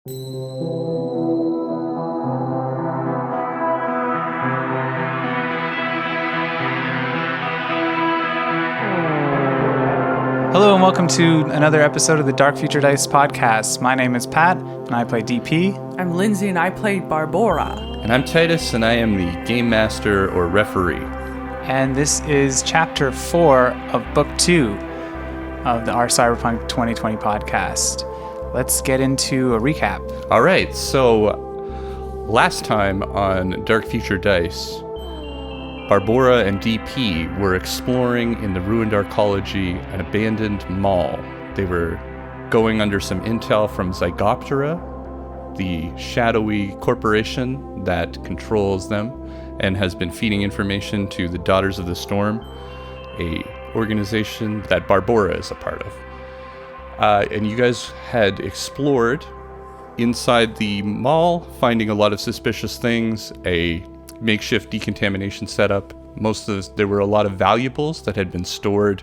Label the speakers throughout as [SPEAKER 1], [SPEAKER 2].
[SPEAKER 1] Hello and welcome to another episode of the Dark Future Dice podcast. My name is Pat, and I play DP.
[SPEAKER 2] I'm Lindsay, and I play Barbora.
[SPEAKER 3] And I'm Titus, and I am the Game Master or Referee.
[SPEAKER 1] And this is Chapter 4 of Book 2 of our Cyberpunk 2020 podcast. Let's get into a recap.
[SPEAKER 3] All right, so last time on Dark Future Dice, Barbora and DP were exploring in the ruined arcology an abandoned mall. They were going under some intel from Zygoptera, the shadowy corporation that controls them and has been feeding information to the Daughters of the Storm, a organization that Barbora is a part of. And you guys had explored inside the mall, finding a lot of suspicious things, a makeshift decontamination setup. There were a lot of valuables that had been stored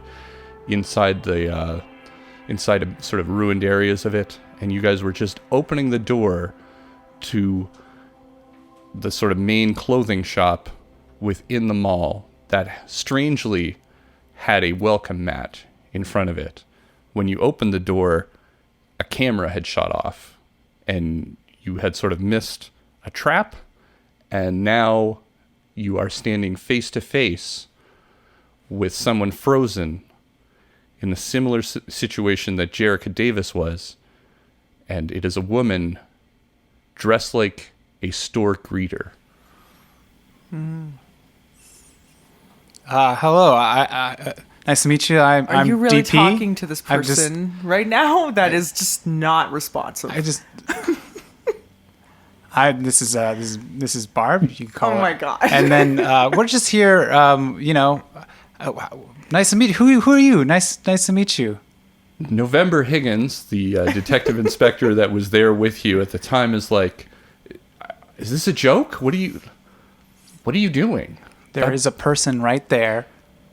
[SPEAKER 3] inside inside sort of ruined areas of it, and you guys were just opening the door to the sort of main clothing shop within the mall that strangely had a welcome mat in front of it. When you opened the door, a camera had shot off, and you had sort of missed a trap. And now you are standing face to face with someone frozen in the similar situation that Jerricka Davis was. And it is a woman dressed like a store greeter.
[SPEAKER 1] Hello, nice to meet you. I'm
[SPEAKER 2] Are you really
[SPEAKER 1] DP.
[SPEAKER 2] talking to this person right now? That is just not responsive.
[SPEAKER 1] This is Barb. You can call
[SPEAKER 2] Oh
[SPEAKER 1] her.
[SPEAKER 2] my God.
[SPEAKER 1] And then we're just here. Nice to meet you. Who are you? Nice to meet you.
[SPEAKER 3] November Higgins, the detective inspector that was there with you at the time, is like, "Is this a joke? What are you doing?"
[SPEAKER 1] There is a person right there.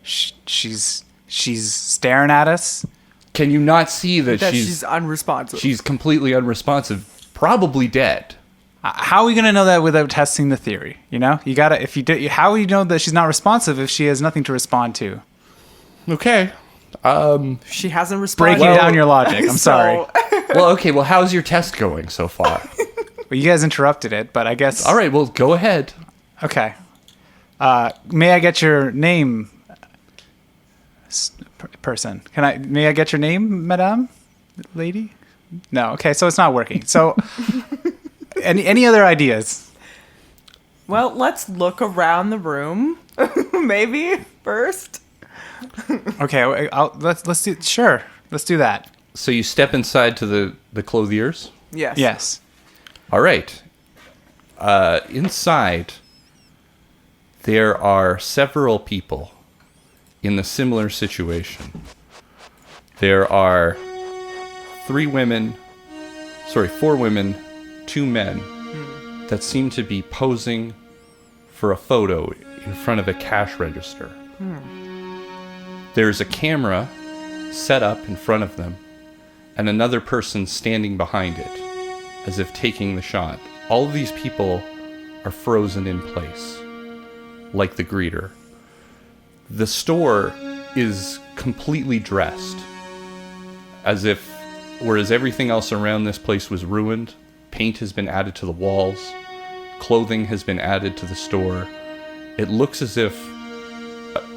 [SPEAKER 1] She's staring at us.
[SPEAKER 3] Can you not see that
[SPEAKER 2] she's unresponsive?
[SPEAKER 3] She's completely unresponsive, probably dead.
[SPEAKER 1] How are we gonna know that without testing the theory? You know, you gotta. If you do, how will you know that she's not responsive if she has nothing to respond to?
[SPEAKER 3] Okay.
[SPEAKER 2] She hasn't responded.
[SPEAKER 1] Breaking down your logic. I'm sorry.
[SPEAKER 3] Well, how's your test going so far?
[SPEAKER 1] Well, you guys interrupted it, but I guess.
[SPEAKER 3] All right, well, go ahead.
[SPEAKER 1] Okay. May I get your name, person? May I get your name, madame, lady? No. Okay, so it's not working. So, any other ideas?
[SPEAKER 2] Well, let's look around the room, maybe first.
[SPEAKER 1] Okay, let's do. Sure, let's do that.
[SPEAKER 3] So you step inside to the clothiers?
[SPEAKER 2] Yes.
[SPEAKER 1] Yes.
[SPEAKER 3] All right. Inside, there are several people in the similar situation. There are 4 women, 2 men that seem to be posing for a photo in front of a cash register. There's a camera set up in front of them and another person standing behind it as if taking the shot. All of these people are frozen in place, like the greeter. The store is completely dressed, whereas everything else around this place was ruined. Paint has been added to the walls. Clothing has been added to the store. It looks as if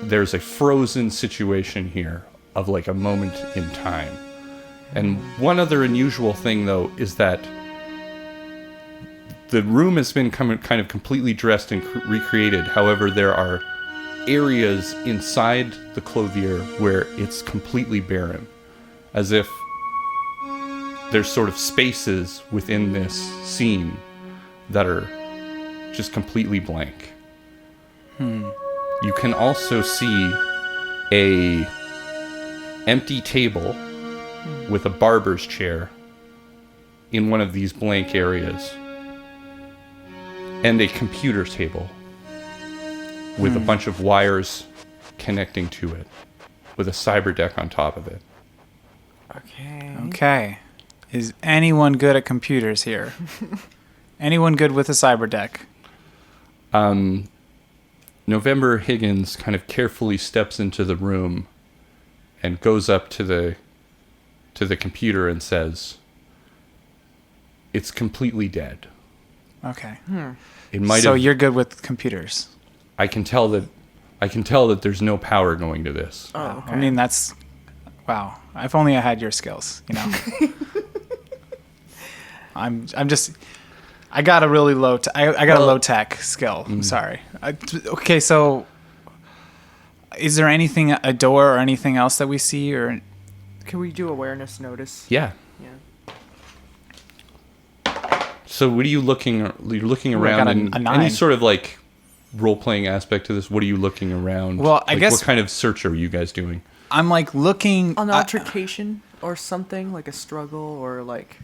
[SPEAKER 3] there's a frozen situation here of like a moment in time. And one other unusual thing, though, is that the room has been kind of completely dressed and recreated. However, there are areas inside the clothier where it's completely barren, as if there's sort of spaces within this scene that are just completely blank. You can also see a empty table with a barber's chair in one of these blank areas, and a computer table with a bunch of wires connecting to it, with a cyber deck on top of it.
[SPEAKER 2] Okay.
[SPEAKER 1] Okay. Is anyone good at computers here? Anyone good with a cyber deck?
[SPEAKER 3] November Higgins kind of carefully steps into the room and goes up to the computer and says, "It's completely dead."
[SPEAKER 1] Okay.
[SPEAKER 3] It might
[SPEAKER 1] So
[SPEAKER 3] have,
[SPEAKER 1] you're good with computers.
[SPEAKER 3] I can tell that there's no power going to this.
[SPEAKER 2] Oh, okay.
[SPEAKER 1] I mean, that's wow. If only I had your skills, you know. I'm just. I got a really low. I got a low tech skill. I'm sorry. Okay, so is there anything, a door or anything else that we see, or?
[SPEAKER 2] Can we do awareness notice?
[SPEAKER 3] Yeah.
[SPEAKER 2] Yeah.
[SPEAKER 3] So what are you looking? You're looking around, and
[SPEAKER 1] a 9.
[SPEAKER 3] any sort of like role-playing aspect to this. What are you looking around?
[SPEAKER 1] Well, I guess-
[SPEAKER 3] what kind of search are you guys doing?
[SPEAKER 1] I'm like looking.
[SPEAKER 2] An altercation or something, like a struggle or like...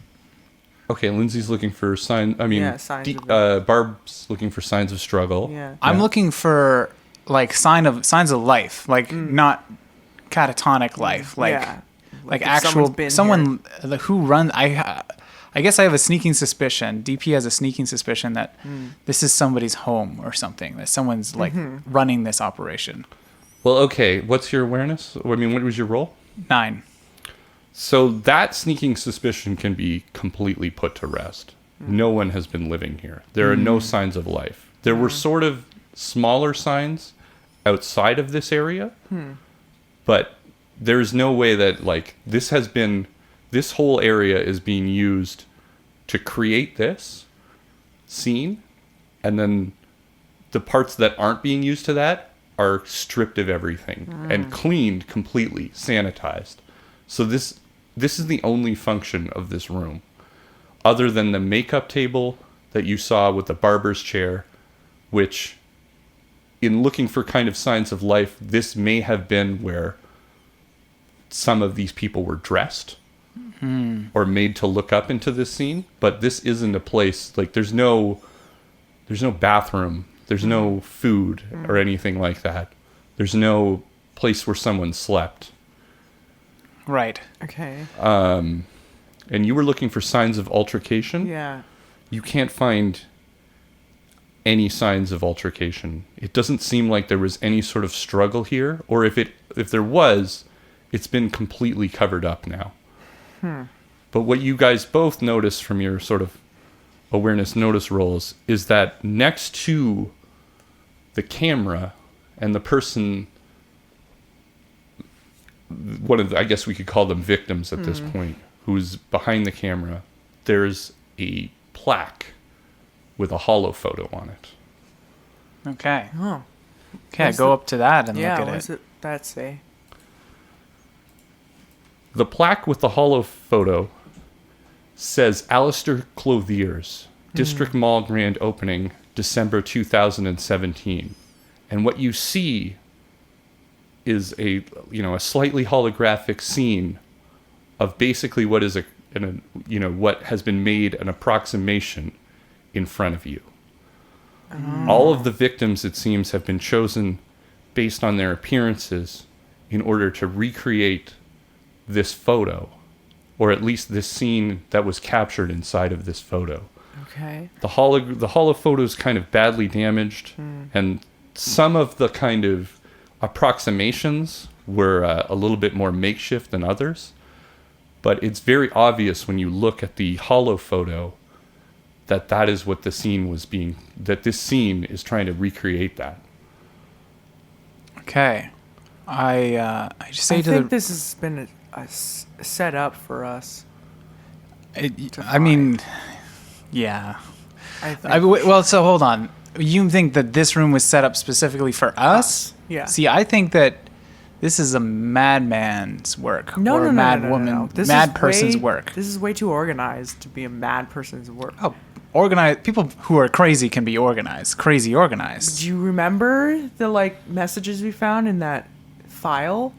[SPEAKER 3] Okay, Lindsay's looking for signs. I mean,
[SPEAKER 2] Yeah, signs of
[SPEAKER 3] Barb's looking for signs of struggle.
[SPEAKER 2] Yeah.
[SPEAKER 1] I'm looking for like signs of life, like not catatonic life, like
[SPEAKER 2] Yeah.
[SPEAKER 1] like
[SPEAKER 2] if
[SPEAKER 1] actual
[SPEAKER 2] someone's been
[SPEAKER 1] someone who runs. I guess I have a sneaking suspicion. DP has a sneaking suspicion that this is somebody's home or something. That someone's like running this operation.
[SPEAKER 3] Well, okay. What's your awareness? I mean, what was your role?
[SPEAKER 1] 9.
[SPEAKER 3] So that sneaking suspicion can be completely put to rest. No one has been living here. There are no signs of life. There were sort of smaller signs outside of this area, but there's no way that like this whole area is being used to create this scene, and then the parts that aren't being used to that are stripped of everything and cleaned completely, sanitized. So this is the only function of this room, other than the makeup table that you saw with the barber's chair, which, in looking for kind of signs of life, this may have been where some of these people were dressed or made to look up into this scene. But this isn't a place, like there's no bathroom, there's no food or anything like that. There's no place where someone slept.
[SPEAKER 1] Right.
[SPEAKER 2] Okay.
[SPEAKER 3] And you were looking for signs of altercation.
[SPEAKER 2] Yeah.
[SPEAKER 3] You can't find any signs of altercation. It doesn't seem like there was any sort of struggle here, or if there was, it's been completely covered up now. But what you guys both notice from your sort of awareness notice rolls is that next to the camera and the person, I guess we could call them victims at this point, who's behind the camera, there's a plaque with a hollow photo on it.
[SPEAKER 1] Okay.
[SPEAKER 2] Oh.
[SPEAKER 1] Okay, go up to that and
[SPEAKER 2] Yeah,
[SPEAKER 1] look at
[SPEAKER 2] what's
[SPEAKER 1] it.
[SPEAKER 2] that say?
[SPEAKER 3] The plaque with the hollow photo says Alistair Clothiers, District Mall grand opening, December 2017. And what you see is a slightly holographic scene of basically what is what has been made an approximation in front of you. All of the victims, it seems, have been chosen based on their appearances in order to recreate this photo, or at least this scene that was captured inside of this photo.
[SPEAKER 2] Okay.
[SPEAKER 3] The hollow photo is kind of badly damaged, and some of the kind of approximations were a little bit more makeshift than others. But it's very obvious when you look at the hollow photo that is what the scene was being, that this scene is trying to recreate that.
[SPEAKER 1] Okay. I just say
[SPEAKER 2] I
[SPEAKER 1] to
[SPEAKER 2] think
[SPEAKER 1] the.
[SPEAKER 2] this has been a set up for us.
[SPEAKER 1] I mean, yeah.
[SPEAKER 2] I think.
[SPEAKER 1] Well, so hold on. You think that this room was set up specifically for us?
[SPEAKER 2] Yeah.
[SPEAKER 1] See, I think that this is a madman's work.
[SPEAKER 2] No,
[SPEAKER 1] or
[SPEAKER 2] no,
[SPEAKER 1] a
[SPEAKER 2] no,
[SPEAKER 1] mad
[SPEAKER 2] no, no,
[SPEAKER 1] woman,
[SPEAKER 2] no. This
[SPEAKER 1] mad
[SPEAKER 2] is
[SPEAKER 1] person's
[SPEAKER 2] way-
[SPEAKER 1] work.
[SPEAKER 2] This is way too organized to be a mad person's work.
[SPEAKER 1] Oh, organized. People who are crazy can be organized. Crazy organized.
[SPEAKER 2] Do you remember the messages we found in that file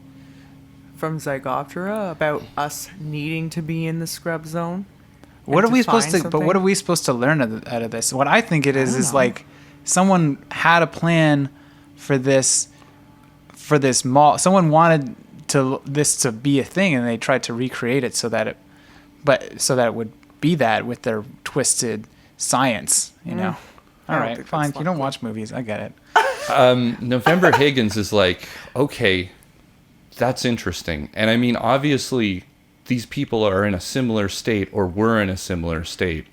[SPEAKER 2] from Zygoptera about us needing to be in the scrub zone?
[SPEAKER 1] What are
[SPEAKER 2] and
[SPEAKER 1] we
[SPEAKER 2] to
[SPEAKER 1] supposed
[SPEAKER 2] find
[SPEAKER 1] to? But what
[SPEAKER 2] something?
[SPEAKER 1] are we supposed to learn out of this? What I think it is
[SPEAKER 2] don't
[SPEAKER 1] is
[SPEAKER 2] know.
[SPEAKER 1] like someone had a plan for this mall. Someone wanted this to be a thing, and they tried to recreate it so that it but so that it would be that with their twisted science, you know.
[SPEAKER 2] I
[SPEAKER 1] All
[SPEAKER 2] don't
[SPEAKER 1] right,
[SPEAKER 2] think
[SPEAKER 1] fine.
[SPEAKER 2] that's
[SPEAKER 1] You don't
[SPEAKER 2] likely.
[SPEAKER 1] watch movies. I get it.
[SPEAKER 3] November Higgins is like, okay, that's interesting. And I mean, obviously, these people are in a similar state or were in a similar state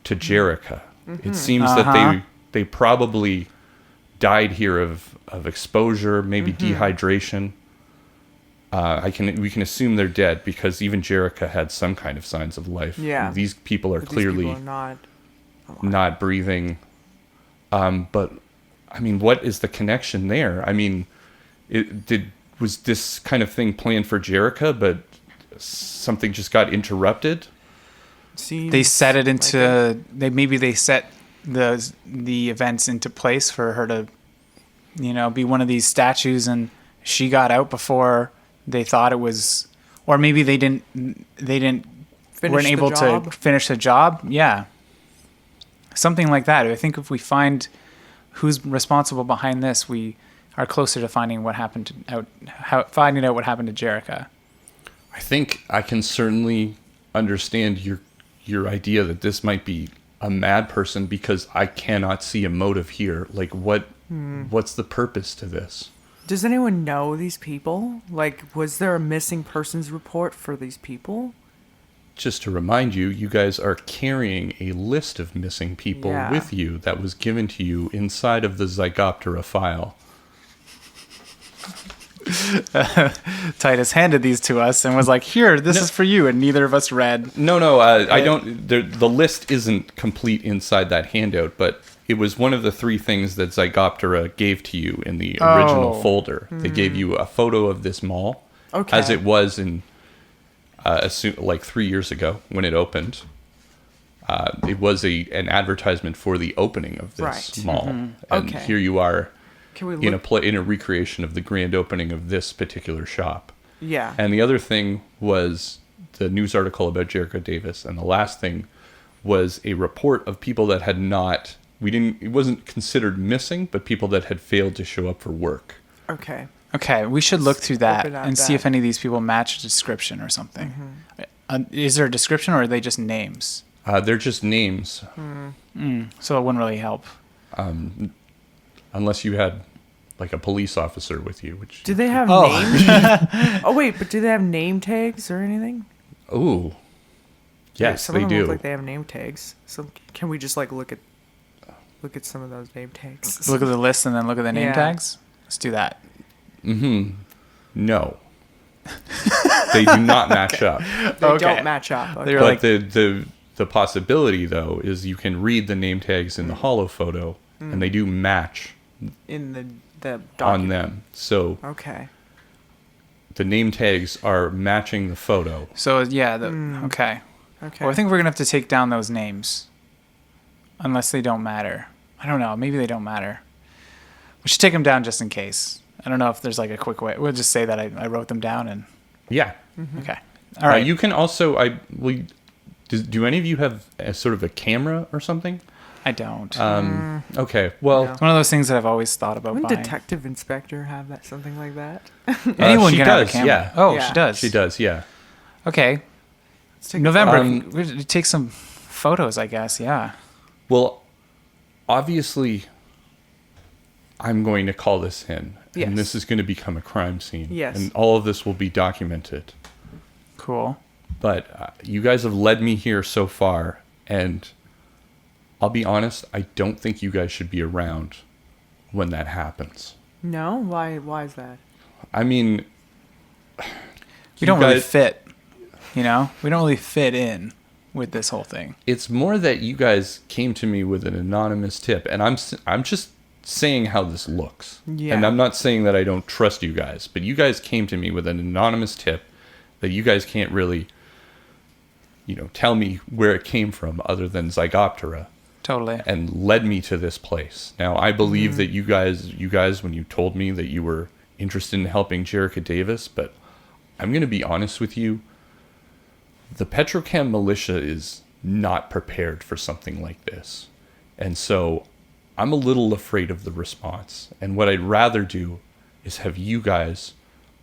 [SPEAKER 3] to Jerricka. It seems that they probably died here of exposure, maybe dehydration. We can assume they're dead because even Jerricka had some kind of signs of life.
[SPEAKER 2] Yeah.
[SPEAKER 3] These people are
[SPEAKER 2] But
[SPEAKER 3] clearly
[SPEAKER 2] these people are not.
[SPEAKER 3] not breathing. But I mean, what is the connection there? I mean, was this kind of thing planned for Jerricka, but something just got interrupted?
[SPEAKER 1] They set it into they set the events into place for her to, you know, be one of these statues, and she got out before they thought it was, or maybe they didn't weren't able to finish the job. Yeah, something like that. I think if we find who's responsible behind this, we are closer to finding what happened finding out what happened to Jerricka.
[SPEAKER 3] I think I can certainly understand your idea that this might be a mad person because I cannot see a motive here. Like, what's the purpose to this?
[SPEAKER 2] Does anyone know these people? Like, was there a missing persons report for these people?
[SPEAKER 3] Just to remind you, you guys are carrying a list of missing people with you that was given to you inside of the Zygoptera file.
[SPEAKER 1] Titus handed these to us and was like, "Here, this is for you," and neither of us read.
[SPEAKER 3] No, I don't. The list isn't complete inside that handout, but it was one of the 3 things that Zygoptera gave to you in the original folder. They gave you a photo of this mall, as it was in, like 3 years ago when it opened. It was an advertisement for the opening of this mall, and here you are.
[SPEAKER 2] Can we look?
[SPEAKER 3] In a recreation of the grand opening of this particular shop.
[SPEAKER 2] Yeah.
[SPEAKER 3] And the other thing was the news article about Jerricka Davis, and the last thing was a report of people that had not. It wasn't considered missing, but people that had failed to show up for work.
[SPEAKER 2] Okay.
[SPEAKER 1] Okay, we should look through that
[SPEAKER 2] open up
[SPEAKER 1] and see
[SPEAKER 2] that.
[SPEAKER 1] if any of these people match a description or something. Is there a description, or are they just names?
[SPEAKER 3] They're just names,
[SPEAKER 1] So it wouldn't really help.
[SPEAKER 3] unless you had like a police officer with you. Which
[SPEAKER 2] Do they have names? Oh wait, but do they have name tags or anything?
[SPEAKER 3] Ooh, yes,
[SPEAKER 2] Some
[SPEAKER 3] they
[SPEAKER 2] of them
[SPEAKER 3] do.
[SPEAKER 2] look like they have name tags. So can we just like look at some of those name tags?
[SPEAKER 1] Look at the list and then look at the name
[SPEAKER 2] Yeah.
[SPEAKER 1] tags. Let's do that.
[SPEAKER 3] No, they do not match up.
[SPEAKER 2] They
[SPEAKER 1] Okay.
[SPEAKER 2] don't match up. Okay.
[SPEAKER 1] They're
[SPEAKER 3] But
[SPEAKER 1] like-
[SPEAKER 3] the possibility though is you can read the name tags in the hollow photo, and they do match
[SPEAKER 2] In the
[SPEAKER 3] on
[SPEAKER 2] document.
[SPEAKER 3] them. So
[SPEAKER 2] Okay.
[SPEAKER 3] the name tags are matching the photo.
[SPEAKER 1] So yeah, okay.
[SPEAKER 2] Okay.
[SPEAKER 1] Well, I think we're gonna have to take down those names, unless they don't matter. I don't know. Maybe they don't matter. We should take them down just in case. I don't know if there's like a quick way. We'll just say that I wrote them down and
[SPEAKER 3] Yeah.
[SPEAKER 1] okay. All right.
[SPEAKER 3] You can also do any of you have a sort of a camera or something?
[SPEAKER 1] I don't.
[SPEAKER 3] Okay. Well,
[SPEAKER 2] No.
[SPEAKER 1] It's one of those things that I've always thought about
[SPEAKER 2] Wouldn't
[SPEAKER 1] buying.
[SPEAKER 2] Detective Inspector have something like that?
[SPEAKER 1] Anyone
[SPEAKER 3] she
[SPEAKER 1] can have a
[SPEAKER 3] does,
[SPEAKER 1] camera.
[SPEAKER 3] yeah.
[SPEAKER 1] Oh,
[SPEAKER 2] Yeah.
[SPEAKER 1] she does.
[SPEAKER 3] she does. Yeah.
[SPEAKER 1] Okay.
[SPEAKER 2] Let's take a
[SPEAKER 1] November.
[SPEAKER 2] photo.
[SPEAKER 1] We take some photos, I guess. Yeah.
[SPEAKER 3] Well, obviously, I'm going to call this in,
[SPEAKER 2] Yes.
[SPEAKER 3] and this is going to become a crime scene.
[SPEAKER 2] Yes.
[SPEAKER 3] And all of this will be documented.
[SPEAKER 1] Cool.
[SPEAKER 3] But you guys have led me here so far, and I'll be honest, I don't think you guys should be around when that happens.
[SPEAKER 2] No? Why is that?
[SPEAKER 3] I mean,
[SPEAKER 1] We don't really fit. You know, we don't really fit in with this whole thing.
[SPEAKER 3] it's more that you guys came to me with an anonymous tip, and I'm just saying how this looks.
[SPEAKER 2] Yeah.
[SPEAKER 3] And I'm not saying that I don't trust you guys, but you guys came to me with an anonymous tip that you guys can't really, tell me where it came from other than Zygoptera,
[SPEAKER 1] Totally.
[SPEAKER 3] and led me to this place. Now, I believe that you guys, when you told me that you were interested in helping Jerricka Davis, but I'm going to be honest with you, the Petrochem militia is not prepared for something like this. And so I'm a little afraid of the response. And what I'd rather do is have you guys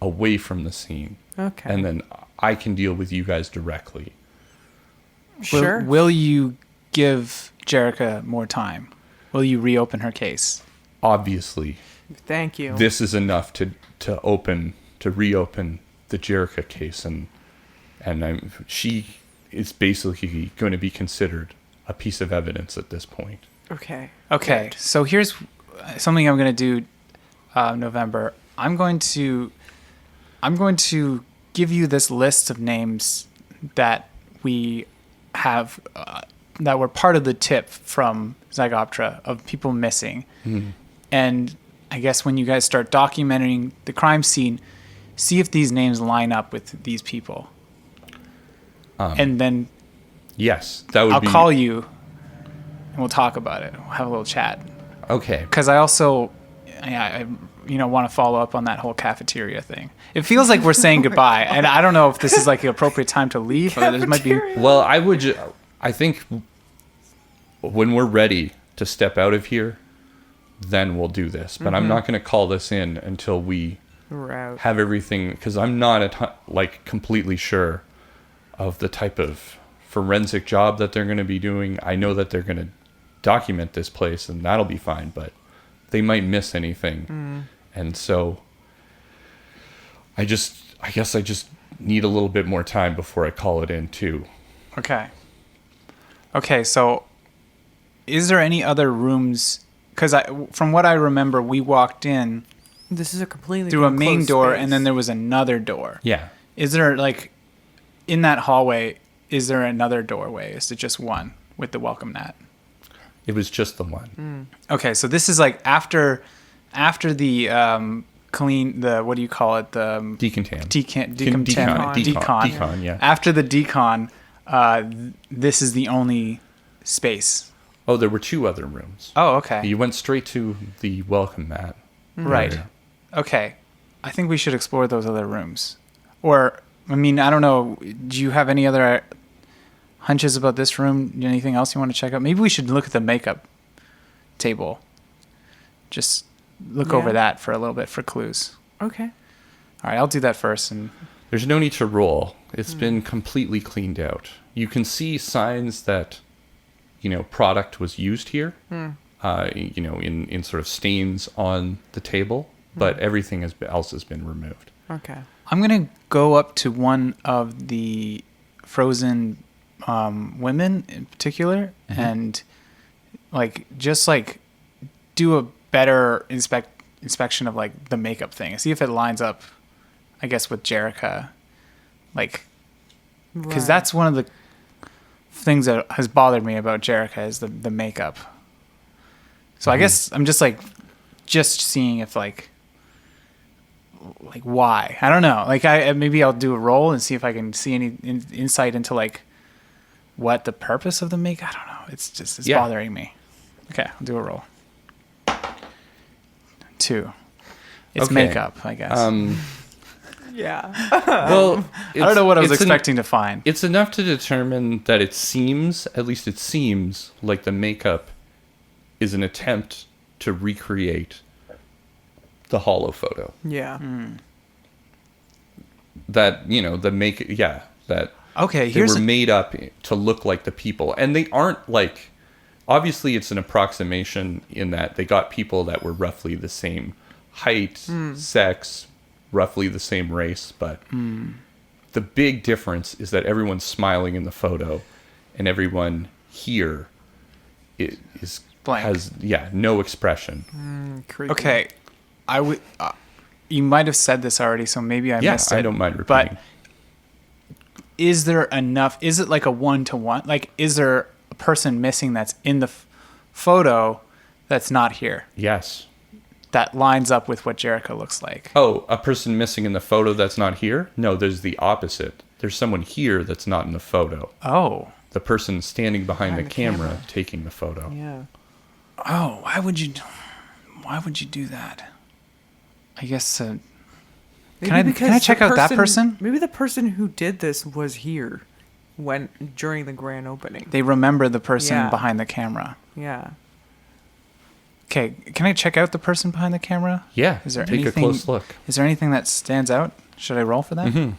[SPEAKER 3] away from the scene.
[SPEAKER 2] Okay.
[SPEAKER 3] And then I can deal with you guys directly.
[SPEAKER 2] Sure.
[SPEAKER 1] Will you give Jerricka more time? Will you reopen her case?
[SPEAKER 3] Obviously,
[SPEAKER 2] Thank you.
[SPEAKER 3] this is enough to reopen the Jerricka case, and she is basically going to be considered a piece of evidence at this point.
[SPEAKER 2] Okay.
[SPEAKER 1] Okay, so here's something I'm going to do, November. I'm going to give you this list of names that we have that were part of the tip from Zygoptra of people missing. And I guess when you guys start documenting the crime scene, see if these names line up with these people. And then
[SPEAKER 3] Yes, that would
[SPEAKER 1] I'll
[SPEAKER 3] be...
[SPEAKER 1] call you and we'll talk about it. We'll have a little chat.
[SPEAKER 3] Okay.
[SPEAKER 1] Because I also, I want to follow up on that whole cafeteria thing. It feels like we're saying goodbye, and I don't know if this is like the appropriate time to leave. Or there might be.
[SPEAKER 3] Well, I think when we're ready to step out of here, then we'll do this. But I'm not going to call this in until we have everything, because I'm not completely sure of the type of forensic job that they're going to be doing. I know that they're going to document this place, and that'll be fine, but they might miss anything. And so I guess I just need a little bit more time before I call it in too.
[SPEAKER 1] Okay, so is there any other rooms? Because from what I remember, we walked in
[SPEAKER 2] This is a completely
[SPEAKER 1] through a main
[SPEAKER 2] enclosed
[SPEAKER 1] door,
[SPEAKER 2] space.
[SPEAKER 1] and then there was another door.
[SPEAKER 3] Yeah.
[SPEAKER 1] Is there, in that hallway, is there another doorway? Is it just one with the welcome mat?
[SPEAKER 3] It was just the one.
[SPEAKER 1] Okay, so this is after the clean, what do you call it? The
[SPEAKER 3] Decontam.
[SPEAKER 1] decon.
[SPEAKER 3] Yeah.
[SPEAKER 1] After the decon, this is the only space.
[SPEAKER 3] Oh, there were two other rooms.
[SPEAKER 1] Oh, okay.
[SPEAKER 3] You went straight to the welcome mat.
[SPEAKER 1] Right. Okay. I think we should explore those other rooms. Or, I don't know. Do you have any other hunches about this room? Anything else you want to check out? Maybe we should look at the makeup table. Just look over that for a little bit for clues.
[SPEAKER 2] Okay.
[SPEAKER 1] All right, I'll do that first. And
[SPEAKER 3] There's no need to roll. It's been completely cleaned out. You can see signs that, product was used here, in sort of stains on the table, but everything else has been removed.
[SPEAKER 2] Okay.
[SPEAKER 1] I'm going to go up to one of the frozen women in particular and do a better inspection of the makeup thing and see if it lines up, I guess, with Jerricka. Because that's one of the things that has bothered me about Jerricka is the makeup. So I guess I'm just seeing if why. I don't know. Maybe I'll do a roll and see if I can see any insight into what the purpose of the makeup. I don't know. It's bothering me. Okay, I'll do a roll. 2. It's
[SPEAKER 3] Okay.
[SPEAKER 1] makeup, I guess.
[SPEAKER 2] Yeah.
[SPEAKER 3] Well,
[SPEAKER 1] I don't know what I was expecting to find.
[SPEAKER 3] It's enough to determine that it seems like the makeup is an attempt to recreate the hollow photo.
[SPEAKER 2] Yeah.
[SPEAKER 3] That, that
[SPEAKER 1] Okay,
[SPEAKER 3] they were made up to look like the people. And they aren't obviously it's an approximation in that they got people that were roughly the same height, sex, roughly the same race, but the big difference is that everyone's smiling in the photo and everyone here is
[SPEAKER 1] Blank.
[SPEAKER 3] has no expression.
[SPEAKER 2] Creepy.
[SPEAKER 1] Okay, I would. You might have said this already, so maybe I missed it.
[SPEAKER 3] I don't mind repeating.
[SPEAKER 1] But is there enough? Is it like a 1-to-1? Is there a person missing that's in the photo that's not here?
[SPEAKER 3] Yes.
[SPEAKER 1] That lines up with what Jerricka looks like.
[SPEAKER 3] Oh, a person missing in the photo that's not here? No, there's the opposite. There's someone here that's not in the photo.
[SPEAKER 1] Oh.
[SPEAKER 3] The person standing behind the camera,
[SPEAKER 2] camera.
[SPEAKER 3] taking the photo.
[SPEAKER 2] Yeah.
[SPEAKER 1] Oh, why would you do that? I guess. Can I check out that person?
[SPEAKER 2] Maybe the person who did this was here during the grand opening.
[SPEAKER 1] They remember the person
[SPEAKER 2] Yeah.
[SPEAKER 1] behind the camera.
[SPEAKER 2] Yeah.
[SPEAKER 1] Okay, can I check out the person behind the camera?
[SPEAKER 3] Yeah,
[SPEAKER 1] Is there
[SPEAKER 3] take
[SPEAKER 1] anything,
[SPEAKER 3] a close look.
[SPEAKER 1] Is there anything that stands out? Should I roll for that?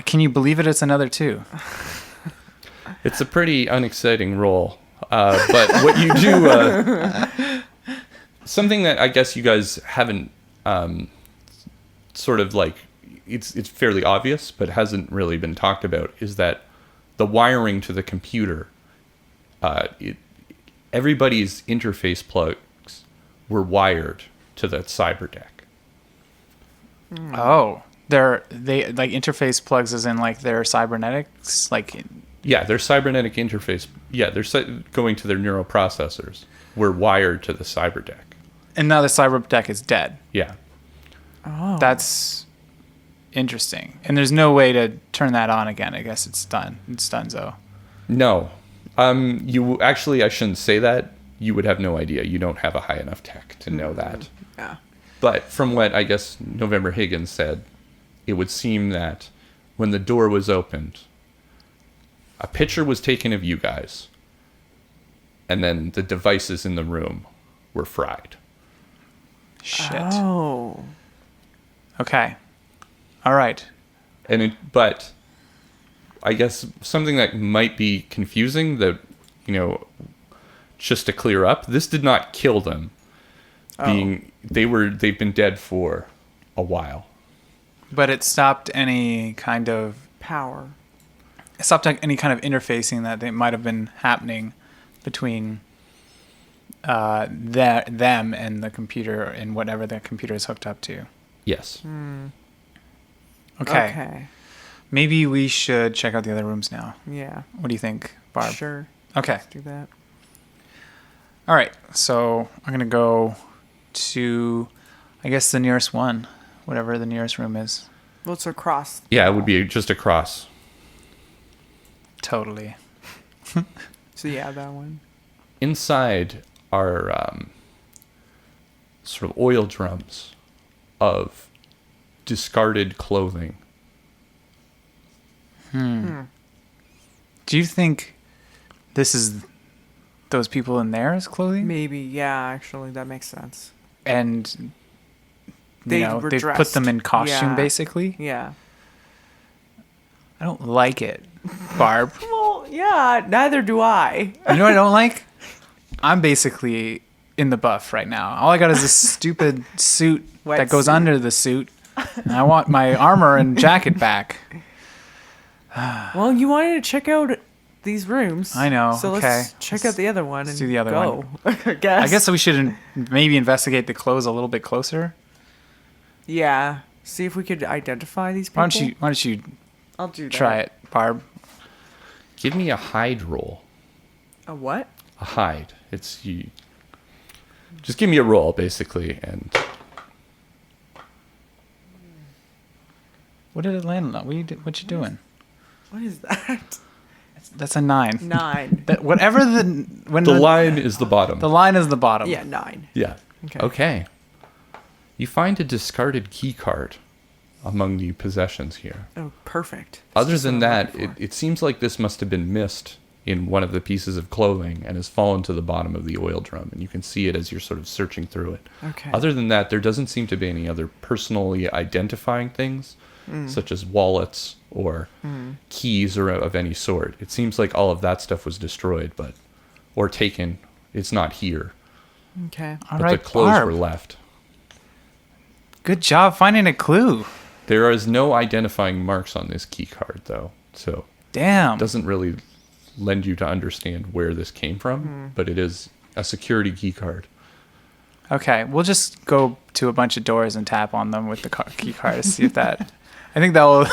[SPEAKER 1] Can you believe it? It's another 2.
[SPEAKER 3] It's a pretty unexciting roll. But what you do, something that I guess you guys haven't sort of like, it's fairly obvious, but hasn't really been talked about, is that the wiring to the computer, everybody's interface plugs were wired to the cyber deck.
[SPEAKER 1] Oh, they like interface plugs as in like their cybernetics, like.
[SPEAKER 3] Yeah, their cybernetic interface. Yeah, they're going to their neural processors. Were wired to the cyber deck.
[SPEAKER 1] And now the cyber deck is dead.
[SPEAKER 3] Yeah.
[SPEAKER 2] Oh.
[SPEAKER 1] That's interesting. And there's no way to turn that on again. I guess it's done. It's donezo.
[SPEAKER 3] No. You actually, I shouldn't say that. You would have no idea. You don't have a high enough tech to know that.
[SPEAKER 2] Yeah.
[SPEAKER 3] But from what I guess November Higgins said, it would seem that when the door was opened, a picture was taken of you guys, and then the devices in the room were fried.
[SPEAKER 1] Shit.
[SPEAKER 2] Oh.
[SPEAKER 1] Okay. All right.
[SPEAKER 3] But I guess something that might be confusing that, just to clear up, this did not kill them. They've been dead for a while.
[SPEAKER 1] But it stopped any kind of
[SPEAKER 2] Power.
[SPEAKER 1] It stopped any kind of interfacing that they might have been happening between them and the computer and whatever the computer is hooked up to.
[SPEAKER 3] Yes.
[SPEAKER 1] Okay. Maybe we should check out the other rooms now.
[SPEAKER 2] Yeah.
[SPEAKER 1] What do you think, Barb?
[SPEAKER 2] Sure.
[SPEAKER 1] Okay.
[SPEAKER 2] Let's do that.
[SPEAKER 1] All right. So I'm going to go to, I guess, the nearest one, whatever the nearest room is.
[SPEAKER 2] Well, it's across.
[SPEAKER 3] Yeah, it would be just across.
[SPEAKER 1] Totally.
[SPEAKER 2] So yeah, that one.
[SPEAKER 3] Inside are sort of oil drums of discarded clothing.
[SPEAKER 1] Do you think this is those people in there's clothing?
[SPEAKER 2] Maybe. Yeah. Actually, that makes sense.
[SPEAKER 1] And
[SPEAKER 2] They were
[SPEAKER 1] they've put them in
[SPEAKER 2] dressed.
[SPEAKER 1] costume,
[SPEAKER 2] Yeah.
[SPEAKER 1] basically.
[SPEAKER 2] Yeah.
[SPEAKER 1] I don't like it, Barb.
[SPEAKER 2] Well, yeah. Neither do I.
[SPEAKER 1] You know what I don't like? I'm basically in the buff right now. All I got is this stupid suit that goes
[SPEAKER 2] Wetsuit.
[SPEAKER 1] under the suit. And I want my armor and jacket back.
[SPEAKER 2] Well, you wanted to check out these rooms.
[SPEAKER 1] I know,
[SPEAKER 2] So
[SPEAKER 1] okay.
[SPEAKER 2] let's check out the other one.
[SPEAKER 1] Let's
[SPEAKER 2] and
[SPEAKER 1] do the other
[SPEAKER 2] go.
[SPEAKER 1] one.
[SPEAKER 2] I guess.
[SPEAKER 1] I guess we should maybe investigate the clothes a little bit closer.
[SPEAKER 2] Yeah. See if we could identify these people.
[SPEAKER 1] Why don't you
[SPEAKER 2] I'll do that.
[SPEAKER 1] try it, Barb?
[SPEAKER 3] Give me a hide roll.
[SPEAKER 2] A what?
[SPEAKER 3] A hide. It's you. Just give me a roll, basically, and
[SPEAKER 1] What did it land on? What you doing?
[SPEAKER 2] What is that?
[SPEAKER 1] That's a 9.
[SPEAKER 2] 9.
[SPEAKER 1] That whatever when
[SPEAKER 3] the line is the bottom.
[SPEAKER 1] the line is the bottom.
[SPEAKER 2] Yeah, 9.
[SPEAKER 3] Yeah.
[SPEAKER 2] Okay.
[SPEAKER 3] Okay. You find a discarded key card among the possessions here.
[SPEAKER 2] Oh, perfect.
[SPEAKER 3] Other
[SPEAKER 2] That's
[SPEAKER 3] than
[SPEAKER 2] what I'm
[SPEAKER 3] that,
[SPEAKER 2] looking for.
[SPEAKER 3] it seems like this must have been missed in one of the pieces of clothing and has fallen to the bottom of the oil drum, and you can see it as you're sort of searching through it.
[SPEAKER 2] Okay.
[SPEAKER 3] Other than that, there doesn't seem to be any other personally identifying things, such as wallets or keys or of any sort. It seems like all of that stuff was destroyed, or taken. It's not here.
[SPEAKER 2] Okay.
[SPEAKER 1] All
[SPEAKER 3] But
[SPEAKER 1] right,
[SPEAKER 3] the clothes
[SPEAKER 1] Barb.
[SPEAKER 3] were left.
[SPEAKER 1] Good job finding a clue.
[SPEAKER 3] There is no identifying marks on this key card, though, so
[SPEAKER 1] Damn.
[SPEAKER 3] it doesn't really lend you to understand where this came from, but it is a security key card.
[SPEAKER 1] Okay, we'll just go to a bunch of doors and tap on them with the key card to see if that. I think that will.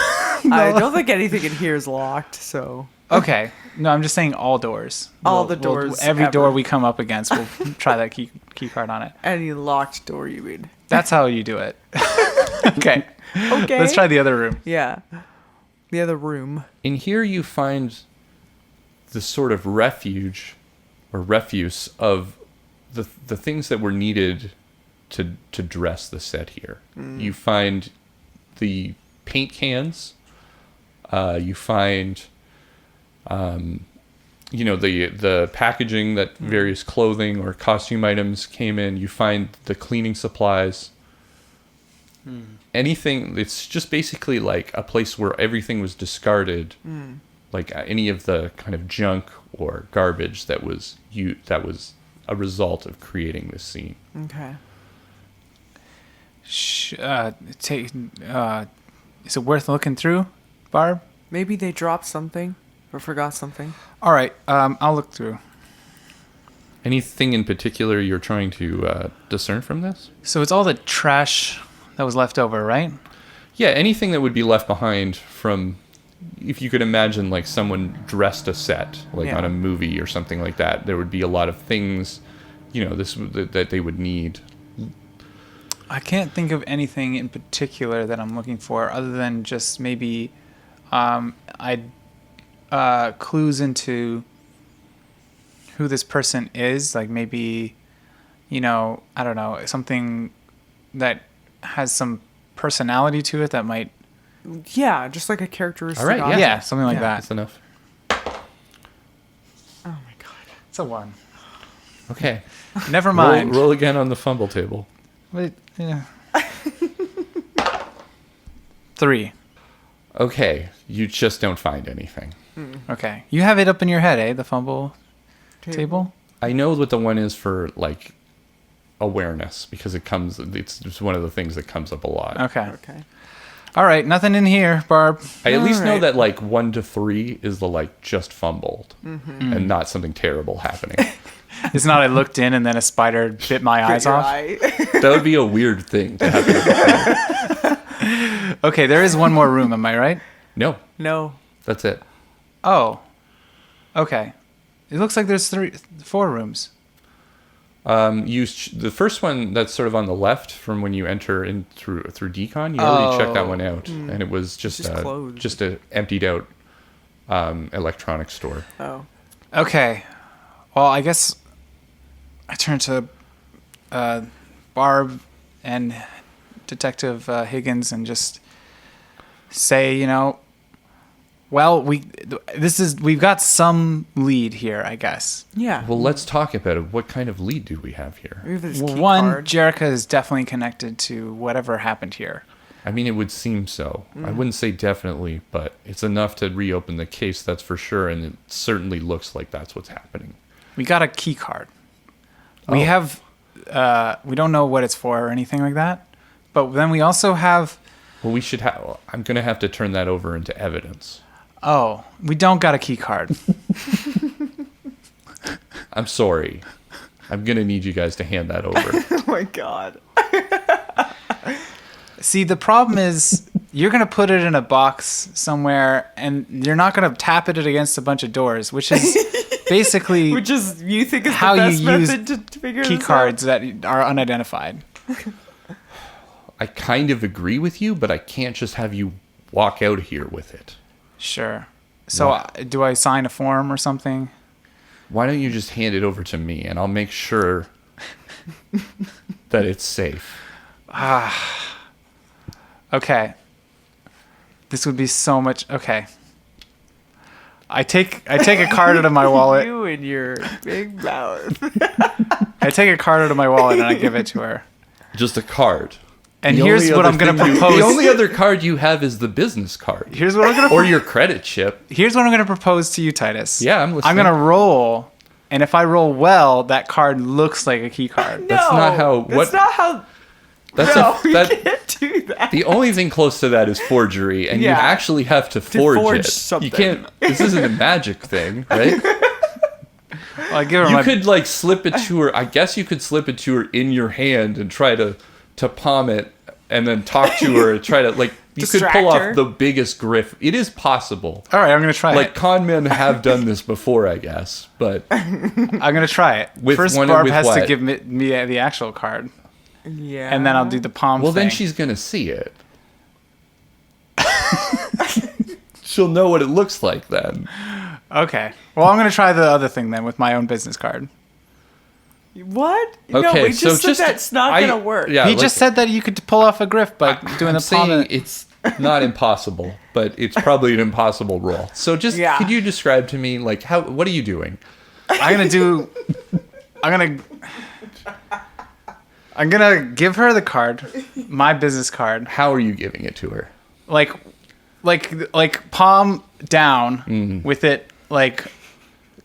[SPEAKER 2] I don't think anything in here is locked, so.
[SPEAKER 1] Okay, no, I'm just saying all doors.
[SPEAKER 2] All the doors
[SPEAKER 1] Every
[SPEAKER 2] ever.
[SPEAKER 1] door we come up against, we'll try that key card on it.
[SPEAKER 2] Any locked door, you mean?
[SPEAKER 1] That's how you do it. Okay.
[SPEAKER 2] Okay.
[SPEAKER 1] Let's try the other room.
[SPEAKER 2] Yeah. The other room.
[SPEAKER 3] In here, you find the sort of refuge or refuse of the things that were needed to dress the set here. You find the paint cans. You find, the packaging that various clothing or costume items came in. You find the cleaning supplies. anything. It's just basically like a place where everything was discarded, like any of the kind of junk or garbage that was a result of creating this scene.
[SPEAKER 2] Okay.
[SPEAKER 1] Is it worth looking through, Barb?
[SPEAKER 2] Maybe they dropped something or forgot something.
[SPEAKER 1] All right, I'll look through.
[SPEAKER 3] Anything in particular you're trying to discern from this?
[SPEAKER 1] So it's all the trash that was left over, right?
[SPEAKER 3] Yeah, anything that would be left behind from, if you could imagine like someone dressed a set, like on a movie or something like that, there would be a lot of things, that they would need.
[SPEAKER 1] I can't think of anything in particular that I'm looking for, other than just maybe clues into who this person is, like maybe, I don't know, something that has some personality to it that might...
[SPEAKER 2] Yeah, just like a characteristic.
[SPEAKER 3] All right,
[SPEAKER 2] object.
[SPEAKER 1] Yeah, something like that.
[SPEAKER 3] That's enough.
[SPEAKER 2] Oh my god.
[SPEAKER 1] It's a 1.
[SPEAKER 3] Okay.
[SPEAKER 1] Never mind.
[SPEAKER 3] Roll again on the fumble table.
[SPEAKER 1] Wait, yeah. 3.
[SPEAKER 3] Okay, you just don't find anything.
[SPEAKER 1] Okay. You have it up in your head, eh? The fumble table?
[SPEAKER 3] I know what the one is for, like, awareness, because it's just one of the things that comes up a lot.
[SPEAKER 1] Okay.
[SPEAKER 2] Okay.
[SPEAKER 1] All right, nothing in here, Barb.
[SPEAKER 3] I at least know
[SPEAKER 2] Alright.
[SPEAKER 3] that, like, 1 to 3 is the, like, just fumbled, and not something terrible happening.
[SPEAKER 1] It's not I looked in and then a spider bit my eyes
[SPEAKER 2] Your
[SPEAKER 1] off.
[SPEAKER 2] eye.
[SPEAKER 3] That would be a weird thing to happen.
[SPEAKER 1] Okay, there is one more room, am I right?
[SPEAKER 3] No,
[SPEAKER 2] No.
[SPEAKER 3] that's it.
[SPEAKER 1] Oh. Okay. It looks like there's 4 rooms.
[SPEAKER 3] The first one that's sort of on the left from when you enter in through decon, you already checked that one out, and it was just
[SPEAKER 2] closed.
[SPEAKER 3] just a emptied out electronics store.
[SPEAKER 2] Oh.
[SPEAKER 1] Okay. Well, I guess I turn to Barb and Detective Higgins and just say, well, we've got some lead here, I guess.
[SPEAKER 2] Yeah.
[SPEAKER 3] Well, let's talk about it. What kind of lead do we have here?
[SPEAKER 2] Maybe there's
[SPEAKER 1] Well,
[SPEAKER 2] key
[SPEAKER 1] one,
[SPEAKER 2] card.
[SPEAKER 1] Jerricka is definitely connected to whatever happened here.
[SPEAKER 3] I mean, it would seem so. I wouldn't say definitely, but it's enough to reopen the case, that's for sure, and it certainly looks like that's what's happening.
[SPEAKER 1] We got a key card. We have, we don't know what it's for or anything like that, but then we also have,
[SPEAKER 3] Well, I'm going to have to turn that over into evidence.
[SPEAKER 1] we don't got a key card.
[SPEAKER 3] I'm sorry. I'm going to need you guys to hand that over.
[SPEAKER 2] Oh my god.
[SPEAKER 1] See, the problem is you're going to put it in a box somewhere and you're not going to tap it against a bunch of doors, which is basically
[SPEAKER 2] Which is, you think is
[SPEAKER 1] how
[SPEAKER 2] the
[SPEAKER 1] you
[SPEAKER 2] best
[SPEAKER 1] use
[SPEAKER 2] method to figure
[SPEAKER 1] key
[SPEAKER 2] this
[SPEAKER 1] cards that are unidentified.
[SPEAKER 3] I kind of agree with you, but I can't just have you walk out here with it.
[SPEAKER 1] Sure. So
[SPEAKER 3] Wow.
[SPEAKER 1] do I sign a form or something?
[SPEAKER 3] Why don't you just hand it over to me, and I'll make sure that it's safe.
[SPEAKER 1] Okay. This would be so much. Okay. I take a card out of my
[SPEAKER 2] out?
[SPEAKER 1] wallet.
[SPEAKER 2] You and your big mouth.
[SPEAKER 1] I take a card out of my wallet and I give it to her.
[SPEAKER 3] Just a card.
[SPEAKER 1] And
[SPEAKER 3] The
[SPEAKER 1] here's
[SPEAKER 3] only
[SPEAKER 1] what
[SPEAKER 3] other
[SPEAKER 1] I'm going to
[SPEAKER 3] thing
[SPEAKER 1] propose.
[SPEAKER 3] The only other card you have is the business card.
[SPEAKER 1] Here's what I'm going to
[SPEAKER 3] Or your credit chip.
[SPEAKER 1] Here's what I'm going to propose to you, Titus.
[SPEAKER 3] Yeah, I'm listening.
[SPEAKER 1] I'm going to roll, and if I roll well, that card looks like a key card.
[SPEAKER 3] That's not how-
[SPEAKER 2] That's not how.
[SPEAKER 3] That's
[SPEAKER 2] No, we
[SPEAKER 3] that,
[SPEAKER 2] can't do that.
[SPEAKER 3] The only thing close to that is forgery, and you
[SPEAKER 2] Yeah.
[SPEAKER 3] actually have to forge
[SPEAKER 2] forge
[SPEAKER 3] it.
[SPEAKER 2] something.
[SPEAKER 3] You can't. This isn't a magic thing, right?
[SPEAKER 1] Well, I give her
[SPEAKER 3] You
[SPEAKER 1] my.
[SPEAKER 3] could like slip it to her. I guess you could slip it to her in your hand and try to palm it, and then talk to her and try to like. You could
[SPEAKER 2] Distract
[SPEAKER 3] pull
[SPEAKER 2] her.
[SPEAKER 3] off the biggest grift. It is possible.
[SPEAKER 1] All right, I'm going to try
[SPEAKER 3] Like
[SPEAKER 1] it.
[SPEAKER 3] con men have done this before, I guess, but
[SPEAKER 1] I'm going to try it.
[SPEAKER 3] With
[SPEAKER 1] First,
[SPEAKER 3] one-
[SPEAKER 1] Barb
[SPEAKER 3] with
[SPEAKER 1] has to
[SPEAKER 3] what?
[SPEAKER 1] give me the actual card,
[SPEAKER 2] Yeah.
[SPEAKER 1] and then I'll do the palm
[SPEAKER 3] well,
[SPEAKER 1] thing.
[SPEAKER 3] then she's gonna see it. She'll know what it looks like then.
[SPEAKER 1] Okay. Well, I'm going to try the other thing then with my own business card.
[SPEAKER 2] What? No,
[SPEAKER 3] Okay,
[SPEAKER 2] we just
[SPEAKER 3] so
[SPEAKER 2] said
[SPEAKER 3] just
[SPEAKER 2] that's not
[SPEAKER 3] I-
[SPEAKER 2] gonna work.
[SPEAKER 3] yeah.
[SPEAKER 1] He
[SPEAKER 3] like-
[SPEAKER 1] just said that you could pull off a grift by doing
[SPEAKER 3] I'm
[SPEAKER 1] the palm.
[SPEAKER 3] saying it's not impossible, but it's probably an impossible roll. So just
[SPEAKER 2] Yeah.
[SPEAKER 3] could you describe to me like what are you doing?
[SPEAKER 1] I'm gonna I'm gonna give her the card, my business card.
[SPEAKER 3] How are you giving it to her?
[SPEAKER 1] Like palm down with it like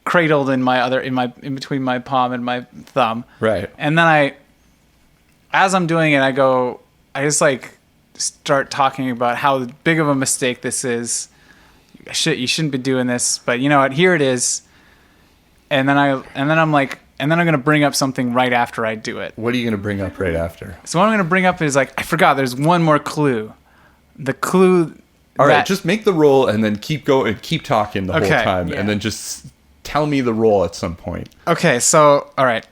[SPEAKER 1] cradled in between my palm and my thumb.
[SPEAKER 3] Right.
[SPEAKER 1] And then as I'm doing it, I just like start talking about how big of a mistake this is. You shouldn't be doing this, but you know what? Here it is. And then I'm gonna bring up something right after I do it.
[SPEAKER 3] What are you gonna bring up right after?
[SPEAKER 1] So what I'm gonna bring up is like, I forgot. There's one more clue. The clue.
[SPEAKER 3] All right, just make the roll and then keep going, keep talking the whole time,
[SPEAKER 2] yeah.
[SPEAKER 3] and then just tell me the roll at some point.
[SPEAKER 1] Okay, so all right.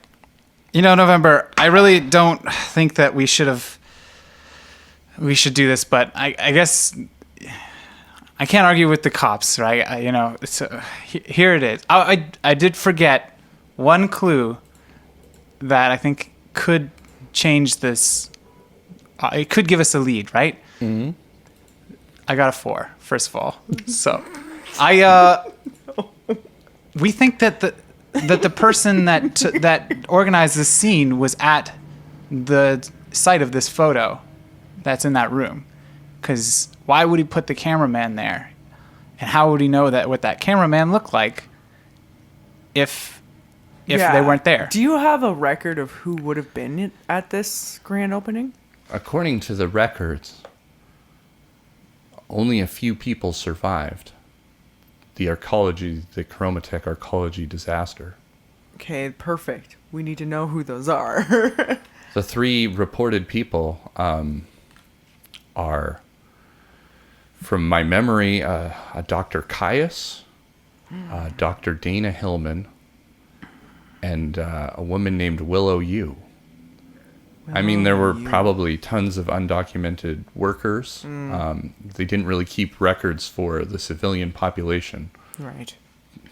[SPEAKER 1] You know, November, I really don't think that we should do this, but I guess I can't argue with the cops, right? Here it is. I did forget one clue that I think could change this. It could give us a lead, right? Mm-hmm. I got a 4, first of all. So, we think that the person that organized this scene was at the site of this photo that's in that room. Because why would he put the cameraman there? And how would he know what that cameraman looked like if they weren't there?
[SPEAKER 2] Do you have a record of who would have been at this grand opening?
[SPEAKER 3] According to the records, only a few people survived the Chromatech arcology disaster.
[SPEAKER 2] Okay, perfect. We need to know who those are.
[SPEAKER 3] The 3 reported people are, from my memory, a Dr. Caius, Dr. Dana Hillman, and a woman named Willow Yu. I mean, there were probably tons of undocumented workers. They didn't really keep records for the civilian population.
[SPEAKER 2] Right.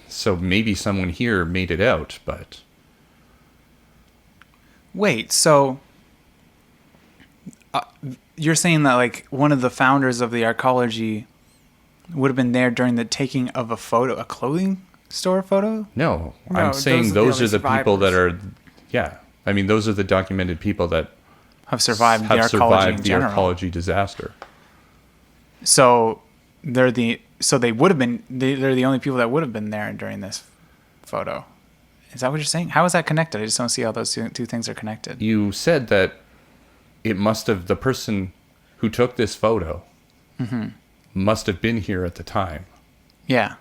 [SPEAKER 3] So maybe someone here made it out, but...
[SPEAKER 1] Wait, so you're saying that like one of the founders of the arcology would have been there during the taking of a clothing store photo?
[SPEAKER 3] No, I'm saying those are the people that are... Yeah. I mean, those are the documented people that
[SPEAKER 1] have survived the
[SPEAKER 3] arcology disaster.
[SPEAKER 1] So they're the only people that would have been there during this photo. Is that what you're saying? How is that connected? I just don't see how those two things are connected.
[SPEAKER 3] You said that the person who took this photo must have been here at the time.
[SPEAKER 1] Yeah.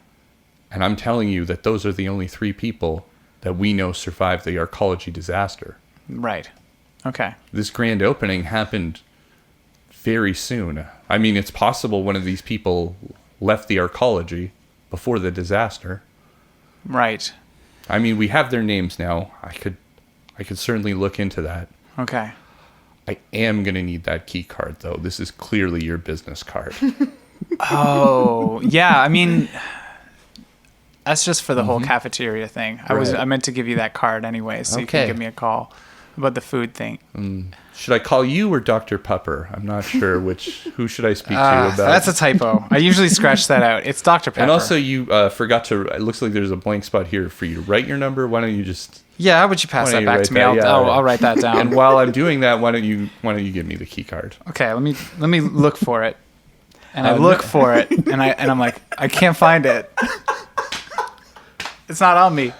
[SPEAKER 3] And I'm telling you that those are the only 3 people that we know survived the arcology disaster.
[SPEAKER 1] Right. Okay.
[SPEAKER 3] This grand opening happened very soon. I mean, it's possible one of these people left the arcology before the disaster.
[SPEAKER 1] Right.
[SPEAKER 3] I mean, we have their names now. I could certainly look into that.
[SPEAKER 1] Okay.
[SPEAKER 3] I am going to need that key card, though. This is clearly your business card.
[SPEAKER 1] Oh, yeah. I mean... That's just for the whole cafeteria thing.
[SPEAKER 3] Right.
[SPEAKER 1] I meant to give you that card anyway, so you can give me a call about the food thing.
[SPEAKER 3] Should I call you or Dr. Pepper? I'm not sure who should I speak to about.
[SPEAKER 1] That's a typo. I usually scratch that out. It's Dr. Pepper.
[SPEAKER 3] And also you forgot to, it looks like there's a blank spot here for you to write your number. Why don't you just...
[SPEAKER 1] Yeah, how about you pass that back to me? I'll write that down.
[SPEAKER 3] And while I'm doing that, why don't you give me the key card?
[SPEAKER 1] Okay, let me look for it. And I look for it, and I'm like, I can't find it. It's not on me.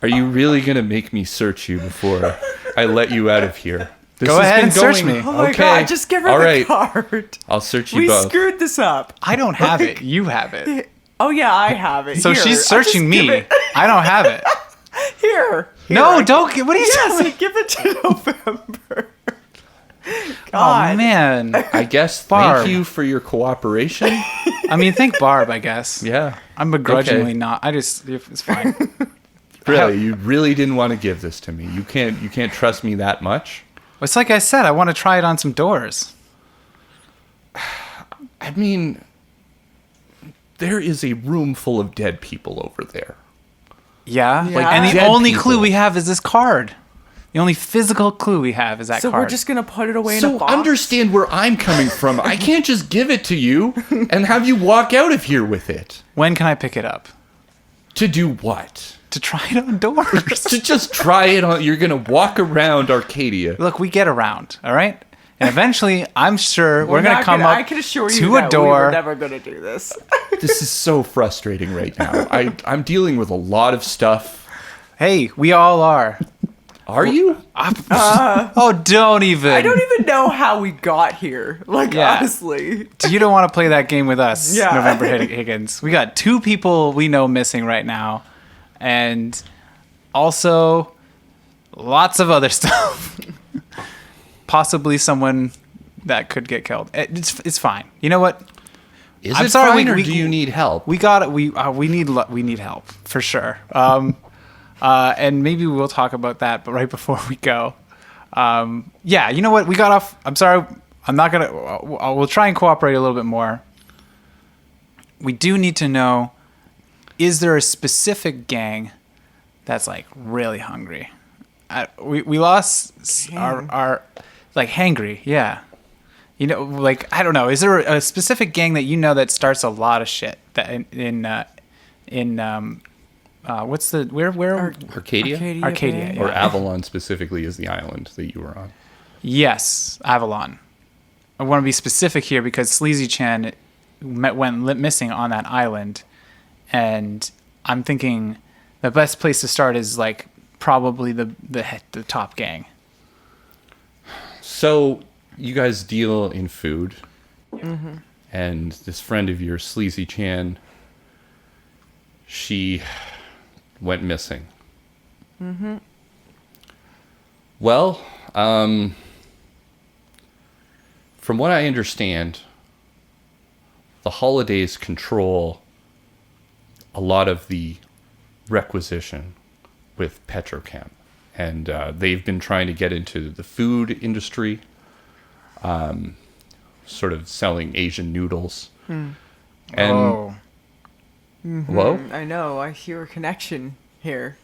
[SPEAKER 3] Are you really going to make me search you before I let you out of here?
[SPEAKER 1] Go ahead and search me.
[SPEAKER 2] Oh my God, just give her the card.
[SPEAKER 3] I'll search you
[SPEAKER 2] we
[SPEAKER 3] both.
[SPEAKER 2] We screwed this up.
[SPEAKER 1] I don't have it. You have it.
[SPEAKER 2] Oh yeah, I have it.
[SPEAKER 1] So
[SPEAKER 2] here,
[SPEAKER 1] she's searching me. I don't have it.
[SPEAKER 2] Here.
[SPEAKER 1] No, don't. What are you
[SPEAKER 2] saying? Give it to November. God.
[SPEAKER 1] Oh man.
[SPEAKER 3] I guess
[SPEAKER 1] Barb.
[SPEAKER 3] Thank you for your cooperation.
[SPEAKER 1] I mean, thank Barb, I guess.
[SPEAKER 3] Yeah.
[SPEAKER 1] I'm begrudgingly not. It's fine.
[SPEAKER 3] Really, you really didn't want to give this to me. You can't trust me that much.
[SPEAKER 1] It's like I said, I want to try it on some doors.
[SPEAKER 3] I mean, there is a room full of dead people over there.
[SPEAKER 1] Yeah. And the only clue we have is this card. The only physical clue we have is that card.
[SPEAKER 2] So we're just going to put it away in a box?
[SPEAKER 3] So understand where I'm coming from. I can't just give it to you and have you walk out of here with it.
[SPEAKER 1] When can I pick it up?
[SPEAKER 3] To do what?
[SPEAKER 1] to try it on doors.
[SPEAKER 3] To just try it on. You're going to walk around Arcadia.
[SPEAKER 1] Look, we get around, all right? And eventually, I'm sure we're going to come
[SPEAKER 2] I
[SPEAKER 1] up
[SPEAKER 2] can assure you
[SPEAKER 1] to
[SPEAKER 2] that
[SPEAKER 1] a door.
[SPEAKER 2] we were never going to do this.
[SPEAKER 3] This is so frustrating right now. I'm dealing with a lot of stuff.
[SPEAKER 1] Hey, we all are.
[SPEAKER 3] Are you?
[SPEAKER 1] Oh, don't even.
[SPEAKER 2] I don't even know how we got here. Like,
[SPEAKER 1] Yeah.
[SPEAKER 2] honestly.
[SPEAKER 1] You don't want to play that game with us,
[SPEAKER 2] Yeah.
[SPEAKER 1] November Higgins. We got 2 people we know missing right now. And also lots of other stuff. Possibly someone that could get killed. It's fine. You know what?
[SPEAKER 3] Is
[SPEAKER 1] I'm
[SPEAKER 3] it
[SPEAKER 1] sorry,
[SPEAKER 3] fine, or do you need help?
[SPEAKER 1] We got it. We need help for sure. And maybe we'll talk about that, but right before we go, yeah, you know what? We got off. I'm sorry. I'm not gonna. We'll try and cooperate a little bit more. We do need to know: is there a specific gang that's like really hungry? We lost our like hangry, yeah. You know, like I don't know. Is there a specific gang that you know that starts a lot of shit that what's the where
[SPEAKER 3] Arcadia?
[SPEAKER 1] Arcadia,
[SPEAKER 3] Or
[SPEAKER 1] yeah.
[SPEAKER 3] Avalon specifically is the island that you were on.
[SPEAKER 1] Yes, Avalon. I want to be specific here because Sleazy Chan went missing on that island, and I'm thinking the best place to start is like probably the top gang.
[SPEAKER 3] So you guys deal in food, and this friend of yours, Sleazy Chan, she went missing. Well, from what I understand, the holidays control a lot of the requisition with Petrochem. And they've been trying to get into the food industry, sort of selling Asian noodles. And Whoa?
[SPEAKER 2] I know. I hear a connection here.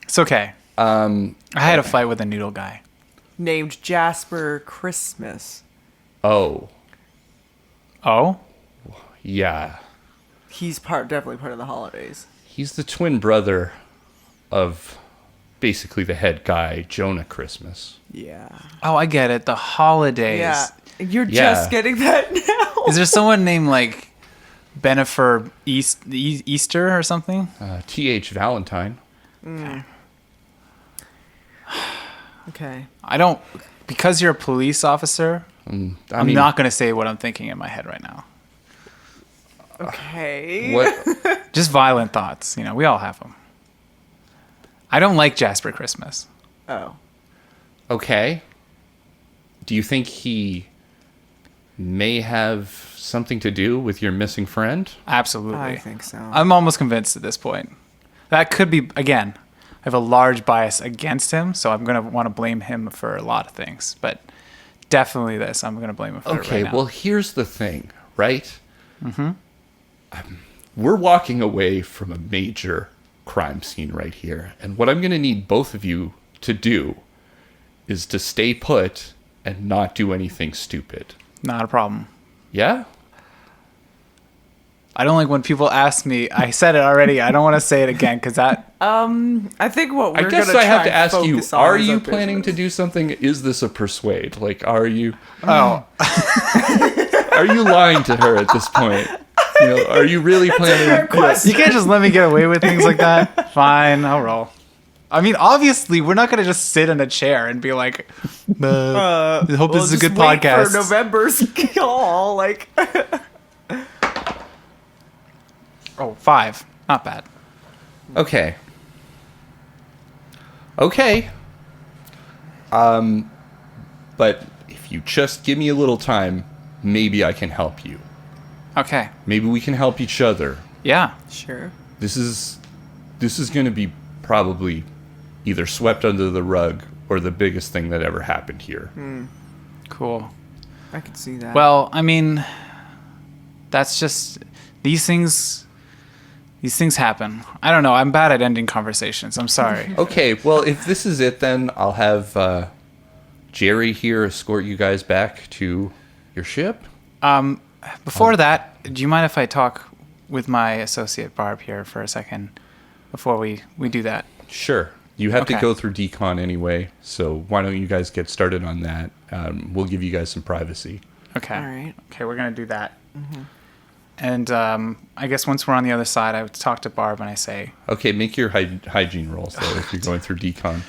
[SPEAKER 1] It's okay. I had a fight with a noodle guy.
[SPEAKER 2] Named Jasper Christmas.
[SPEAKER 3] Oh,
[SPEAKER 1] Oh?
[SPEAKER 3] yeah.
[SPEAKER 2] He's definitely part of the holidays.
[SPEAKER 3] He's the twin brother of basically the head guy, Jonah Christmas.
[SPEAKER 2] Yeah.
[SPEAKER 1] Oh, I get it. The holidays.
[SPEAKER 2] Yeah. You're
[SPEAKER 3] Yeah.
[SPEAKER 2] just getting that now.
[SPEAKER 1] Is there someone named like Benifer Easter or something?
[SPEAKER 3] T.H. Valentine.
[SPEAKER 2] Okay.
[SPEAKER 1] I don't, because you're a police officer, I'm
[SPEAKER 3] mean-
[SPEAKER 1] not going to say what I'm thinking in my head right now.
[SPEAKER 2] Okay.
[SPEAKER 3] What?
[SPEAKER 1] Just violent thoughts. You know, we all have them. I don't like Jasper Christmas.
[SPEAKER 2] Oh.
[SPEAKER 3] Okay. Do you think he may have something to do with your missing friend?
[SPEAKER 1] Absolutely.
[SPEAKER 2] I think so.
[SPEAKER 1] I'm almost convinced at this point. That could be, again, I have a large bias against him, so I'm going to want to blame him for a lot of things. But definitely this, I'm going to blame him for it
[SPEAKER 3] Okay,
[SPEAKER 1] right now.
[SPEAKER 3] well, here's the thing, right? We're walking away from a major crime scene right here. And what I'm going to need both of you to do is to stay put and not do anything stupid.
[SPEAKER 1] Not a problem.
[SPEAKER 3] Yeah?
[SPEAKER 1] I don't like when people ask me, I said it already, I don't want to say it again because that,
[SPEAKER 2] I think what we're
[SPEAKER 3] I guess
[SPEAKER 2] gonna
[SPEAKER 3] I have
[SPEAKER 2] try
[SPEAKER 3] to
[SPEAKER 2] and
[SPEAKER 3] ask you,
[SPEAKER 2] focus on
[SPEAKER 3] are
[SPEAKER 2] is
[SPEAKER 3] you
[SPEAKER 2] our
[SPEAKER 3] planning to
[SPEAKER 2] business.
[SPEAKER 3] do something? Is this a persuade? Like, are you
[SPEAKER 1] oh,
[SPEAKER 3] lying to her at this point? You know, are you really planning?
[SPEAKER 1] you can't just let me get away with things like that. Fine, I'll roll. I mean, obviously, we're not going to just sit in a chair and be like, I hope this is a good podcast.
[SPEAKER 2] For November's call, like.
[SPEAKER 1] Oh, 5. Not bad.
[SPEAKER 3] Okay. Okay. But if you just give me a little time, maybe I can help you.
[SPEAKER 1] Okay.
[SPEAKER 3] Maybe we can help each other.
[SPEAKER 1] Yeah.
[SPEAKER 2] Sure.
[SPEAKER 3] This is going to be probably either swept under the rug or the biggest thing that ever happened here.
[SPEAKER 1] Cool.
[SPEAKER 2] I could see that.
[SPEAKER 1] Well, I mean, that's just, these things happen. I don't know. I'm bad at ending conversations. I'm sorry.
[SPEAKER 3] Okay, well, if this is it, then I'll have Jerry here escort you guys back to your ship.
[SPEAKER 1] Before that, do you mind if I talk with my associate Barb here for a second? before we do that?
[SPEAKER 3] Sure. You have to
[SPEAKER 1] Okay.
[SPEAKER 3] go through decon anyway, so why don't you guys get started on that? We'll give you guys some privacy.
[SPEAKER 1] Okay.
[SPEAKER 2] All right.
[SPEAKER 1] Okay, we're gonna do that. And I guess once we're on the other side, I would talk to Barb and I say,
[SPEAKER 3] Okay, make your hygiene rolls, though, if you're going through decon.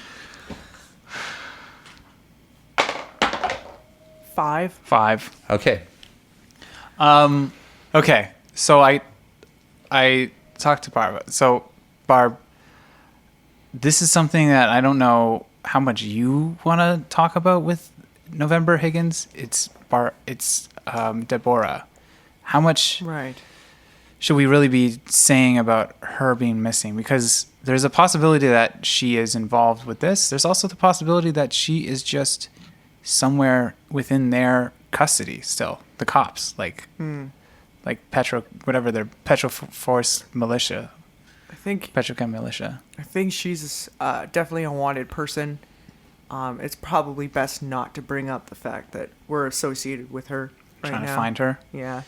[SPEAKER 2] 5.
[SPEAKER 1] 5.
[SPEAKER 3] Okay.
[SPEAKER 1] Okay, so I talked to Barb. So Barb, this is something that I don't know how much you want to talk about with November Higgins. It's Deborah. How much
[SPEAKER 2] Right.
[SPEAKER 1] should we really be saying about her being missing? Because there's a possibility that she is involved with this. There's also the possibility that she is just somewhere within their custody still. The cops, like whatever their Force militia,
[SPEAKER 2] I think
[SPEAKER 1] Petrochem militia.
[SPEAKER 2] she's definitely a wanted person. It's probably best not to bring up the fact that we're associated with her right
[SPEAKER 1] Trying
[SPEAKER 2] now.
[SPEAKER 1] to find her.
[SPEAKER 2] Yeah.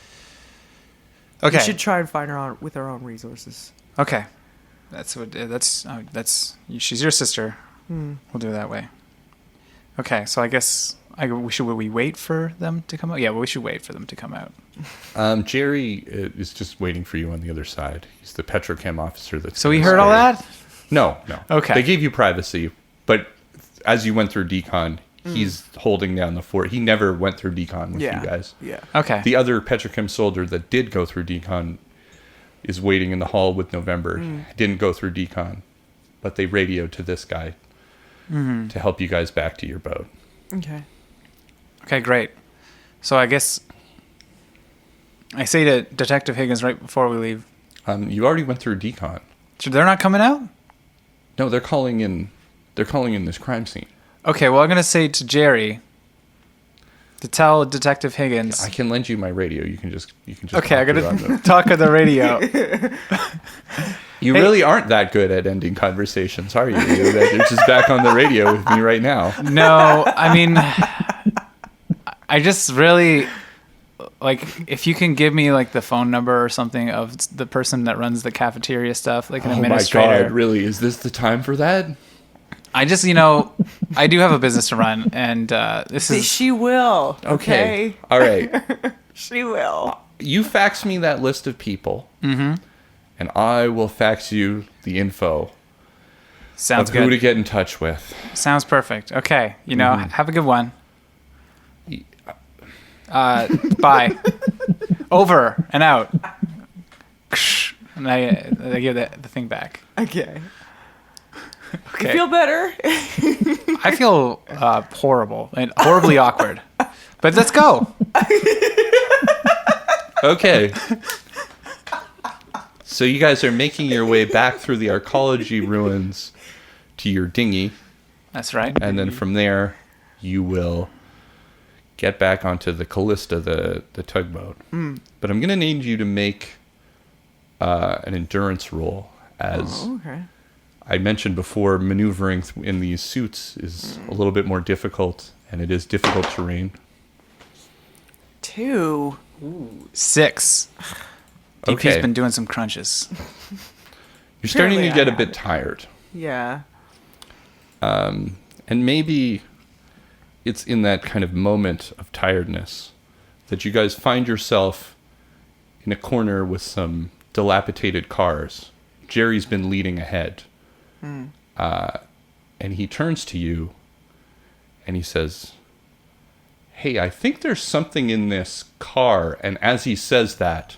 [SPEAKER 1] Okay.
[SPEAKER 2] We should try and find her with our own resources.
[SPEAKER 1] Okay. That's she's your sister.
[SPEAKER 2] Hmm.
[SPEAKER 1] We'll do it that way. Okay, so I guess would we wait for them to come out? Yeah, well, we should wait for them to come out.
[SPEAKER 3] Jerry is just waiting for you on the other side. He's the Petrochem officer that's...
[SPEAKER 1] So he heard all that?
[SPEAKER 3] No.
[SPEAKER 1] Okay.
[SPEAKER 3] They gave you privacy, but as you went through decon, he's holding down the fort. He never went through decon with you guys.
[SPEAKER 2] Yeah.
[SPEAKER 1] Okay.
[SPEAKER 3] The other Petrochem soldier that did go through decon is waiting in the hall with November. Didn't go through decon, but they radioed to this guy to help you guys back to your boat.
[SPEAKER 2] Okay.
[SPEAKER 1] Okay, great. So I guess I say to Detective Higgins right before we leave,
[SPEAKER 3] You already went through decon.
[SPEAKER 1] so they're not coming out?
[SPEAKER 3] No, they're calling in this crime scene.
[SPEAKER 1] Okay, well, I'm going to say to Jerry to tell Detective Higgins.
[SPEAKER 3] I can lend you my radio. You can just
[SPEAKER 1] Okay, I'm
[SPEAKER 3] talk
[SPEAKER 1] going
[SPEAKER 3] through on
[SPEAKER 1] to talk on the radio.
[SPEAKER 3] You really aren't that good at ending conversations, are you? You're just back on the radio with me right now.
[SPEAKER 1] No, I mean, I just really, like, if you can give me, like, the phone number or something of the person that runs the cafeteria stuff, like an administrator.
[SPEAKER 3] Oh my God, really? Is this the time for that?
[SPEAKER 1] I just, I do have a business to run, and this is...
[SPEAKER 2] She will. Okay.
[SPEAKER 3] All right.
[SPEAKER 2] She will.
[SPEAKER 3] You fax me that list of people, and I will fax you the info
[SPEAKER 1] Sounds
[SPEAKER 3] of who to
[SPEAKER 1] good.
[SPEAKER 3] get in touch with.
[SPEAKER 1] Sounds perfect. Okay, have a good one. Bye. Over and out. And I give the thing back.
[SPEAKER 2] Okay.
[SPEAKER 1] Okay.
[SPEAKER 2] You feel better?
[SPEAKER 1] I feel horrible and horribly awkward. But let's go.
[SPEAKER 3] Okay. So you guys are making your way back through the arcology ruins to your dinghy,
[SPEAKER 1] That's right.
[SPEAKER 3] and then from there you will get back onto the Callista, the tugboat. But I'm going to need you to make an endurance roll, as
[SPEAKER 2] Okay.
[SPEAKER 3] I mentioned before, maneuvering in these suits is a little bit more difficult, and it is difficult terrain.
[SPEAKER 2] 2.
[SPEAKER 1] 6. DP's
[SPEAKER 3] Okay.
[SPEAKER 1] been doing some crunches.
[SPEAKER 3] You're starting to
[SPEAKER 2] Apparently
[SPEAKER 3] get
[SPEAKER 2] I
[SPEAKER 3] a bit tired.
[SPEAKER 2] Yeah.
[SPEAKER 3] And maybe it's in that kind of moment of tiredness that you guys find yourself in a corner with some dilapidated cars. Jerry's been leading ahead. And he turns to you and he says, "Hey, I think there's something in this car." And as he says that,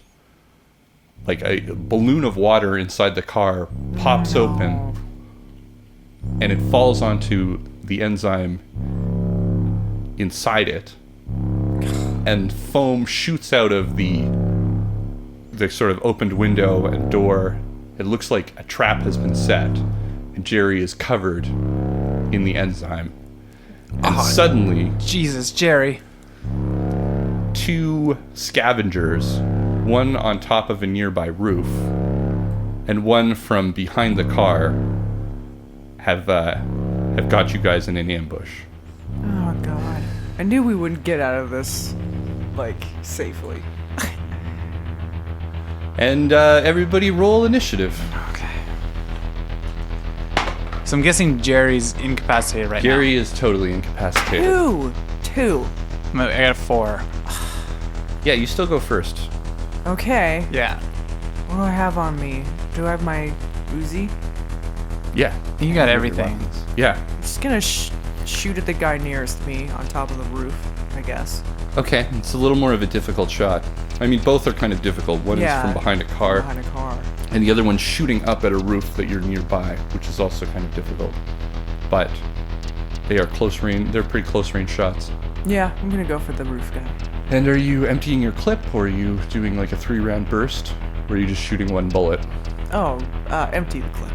[SPEAKER 3] like a balloon of water inside the car pops open and it falls onto the enzyme inside it, and foam shoots out of the sort of opened window and door. It looks like a trap has been set, and Jerry is covered in the enzyme. And suddenly,
[SPEAKER 1] Jesus, Jerry.
[SPEAKER 3] 2 scavengers, one on top of a nearby roof, and one from behind the car, have got you guys in an ambush.
[SPEAKER 2] Oh, God. I knew we wouldn't get out of this, safely.
[SPEAKER 3] And everybody roll initiative.
[SPEAKER 1] Okay. So I'm guessing Jerry's incapacitated right
[SPEAKER 3] Gary is totally incapacitated.
[SPEAKER 2] Two.
[SPEAKER 1] now. I got a 4.
[SPEAKER 3] Yeah, you still go first.
[SPEAKER 2] Okay.
[SPEAKER 1] Yeah.
[SPEAKER 2] What do I have on me? Do I have my Uzi?
[SPEAKER 3] Yeah.
[SPEAKER 1] You got everything.
[SPEAKER 3] Yeah.
[SPEAKER 2] I'm just gonna shoot at the guy nearest me on top of the roof, I guess.
[SPEAKER 3] Okay, it's a little more of a difficult shot. I mean, both are kind of difficult. One is from behind a car, and the other one's shooting up at a roof that you're nearby, which is also kind of difficult. But they are close range. They're pretty close range shots.
[SPEAKER 2] Yeah, I'm gonna go for the roof guy.
[SPEAKER 3] And are you emptying your clip, or are you doing like a 3-round burst, or are you just shooting one bullet?
[SPEAKER 2] Oh, empty the clip.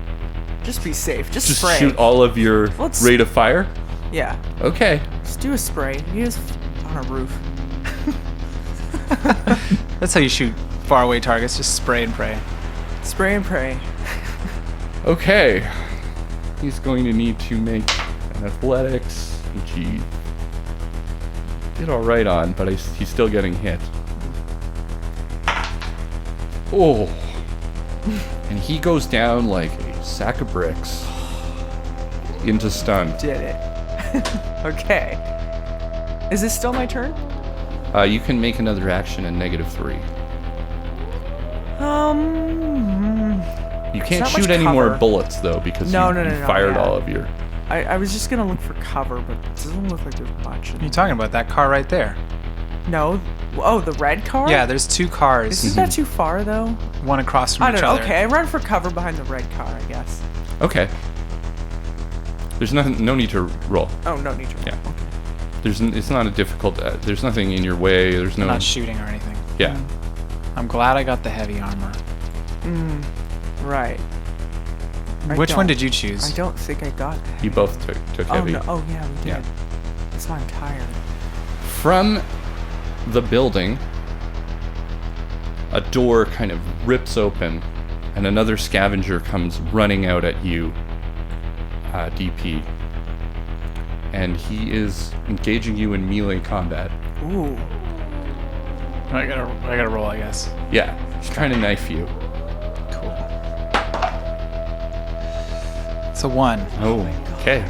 [SPEAKER 2] Just be safe. Just
[SPEAKER 3] Just
[SPEAKER 2] spray.
[SPEAKER 3] shoot all of your rate of fire?
[SPEAKER 2] Yeah.
[SPEAKER 3] Okay.
[SPEAKER 2] Just do a spray. He is on a roof.
[SPEAKER 1] That's how you shoot faraway targets. Just spray and pray.
[SPEAKER 2] Spray and pray.
[SPEAKER 3] Okay. He's going to need to make an athletics, which he did all right on, but he's still getting hit. Oh. And he goes down like a sack of bricks into stun.
[SPEAKER 2] Did it. Okay. Is this still my turn?
[SPEAKER 3] You can make another action in -3. You can't
[SPEAKER 2] not much
[SPEAKER 3] shoot any more
[SPEAKER 2] cover.
[SPEAKER 3] bullets though because
[SPEAKER 2] No,
[SPEAKER 3] you
[SPEAKER 2] no,
[SPEAKER 3] fired
[SPEAKER 2] yeah.
[SPEAKER 3] all of your.
[SPEAKER 2] I was just gonna look for cover, but it doesn't look like there's much.
[SPEAKER 1] What are you talking about? That car right there.
[SPEAKER 2] No. Oh, the red car?
[SPEAKER 1] Yeah, there's 2 cars.
[SPEAKER 2] Isn't that too far though?
[SPEAKER 1] One across from
[SPEAKER 2] I
[SPEAKER 1] each
[SPEAKER 2] don't know.
[SPEAKER 1] other.
[SPEAKER 2] Okay, I run for cover behind the red car, I guess.
[SPEAKER 3] Okay. There's no need to roll.
[SPEAKER 2] Oh, no need to roll.
[SPEAKER 3] Yeah.
[SPEAKER 2] Okay.
[SPEAKER 3] It's not a difficult. There's nothing in your way. There's no.
[SPEAKER 1] I'm not shooting or anything.
[SPEAKER 3] Yeah.
[SPEAKER 1] I'm glad I got the heavy armor.
[SPEAKER 2] Right.
[SPEAKER 1] Which one did you choose?
[SPEAKER 2] I don't think I got that.
[SPEAKER 3] You both took heavy.
[SPEAKER 2] Oh, no. Oh, yeah, we did.
[SPEAKER 3] Yeah.
[SPEAKER 2] That's why I'm tired.
[SPEAKER 3] From the building, a door kind of rips open, and another scavenger comes running out at you, DP. And he is engaging you in melee combat.
[SPEAKER 2] Ooh.
[SPEAKER 1] I gotta roll, I guess.
[SPEAKER 3] Yeah, he's trying to knife you.
[SPEAKER 1] Cool. It's a 1.
[SPEAKER 3] Oh, okay.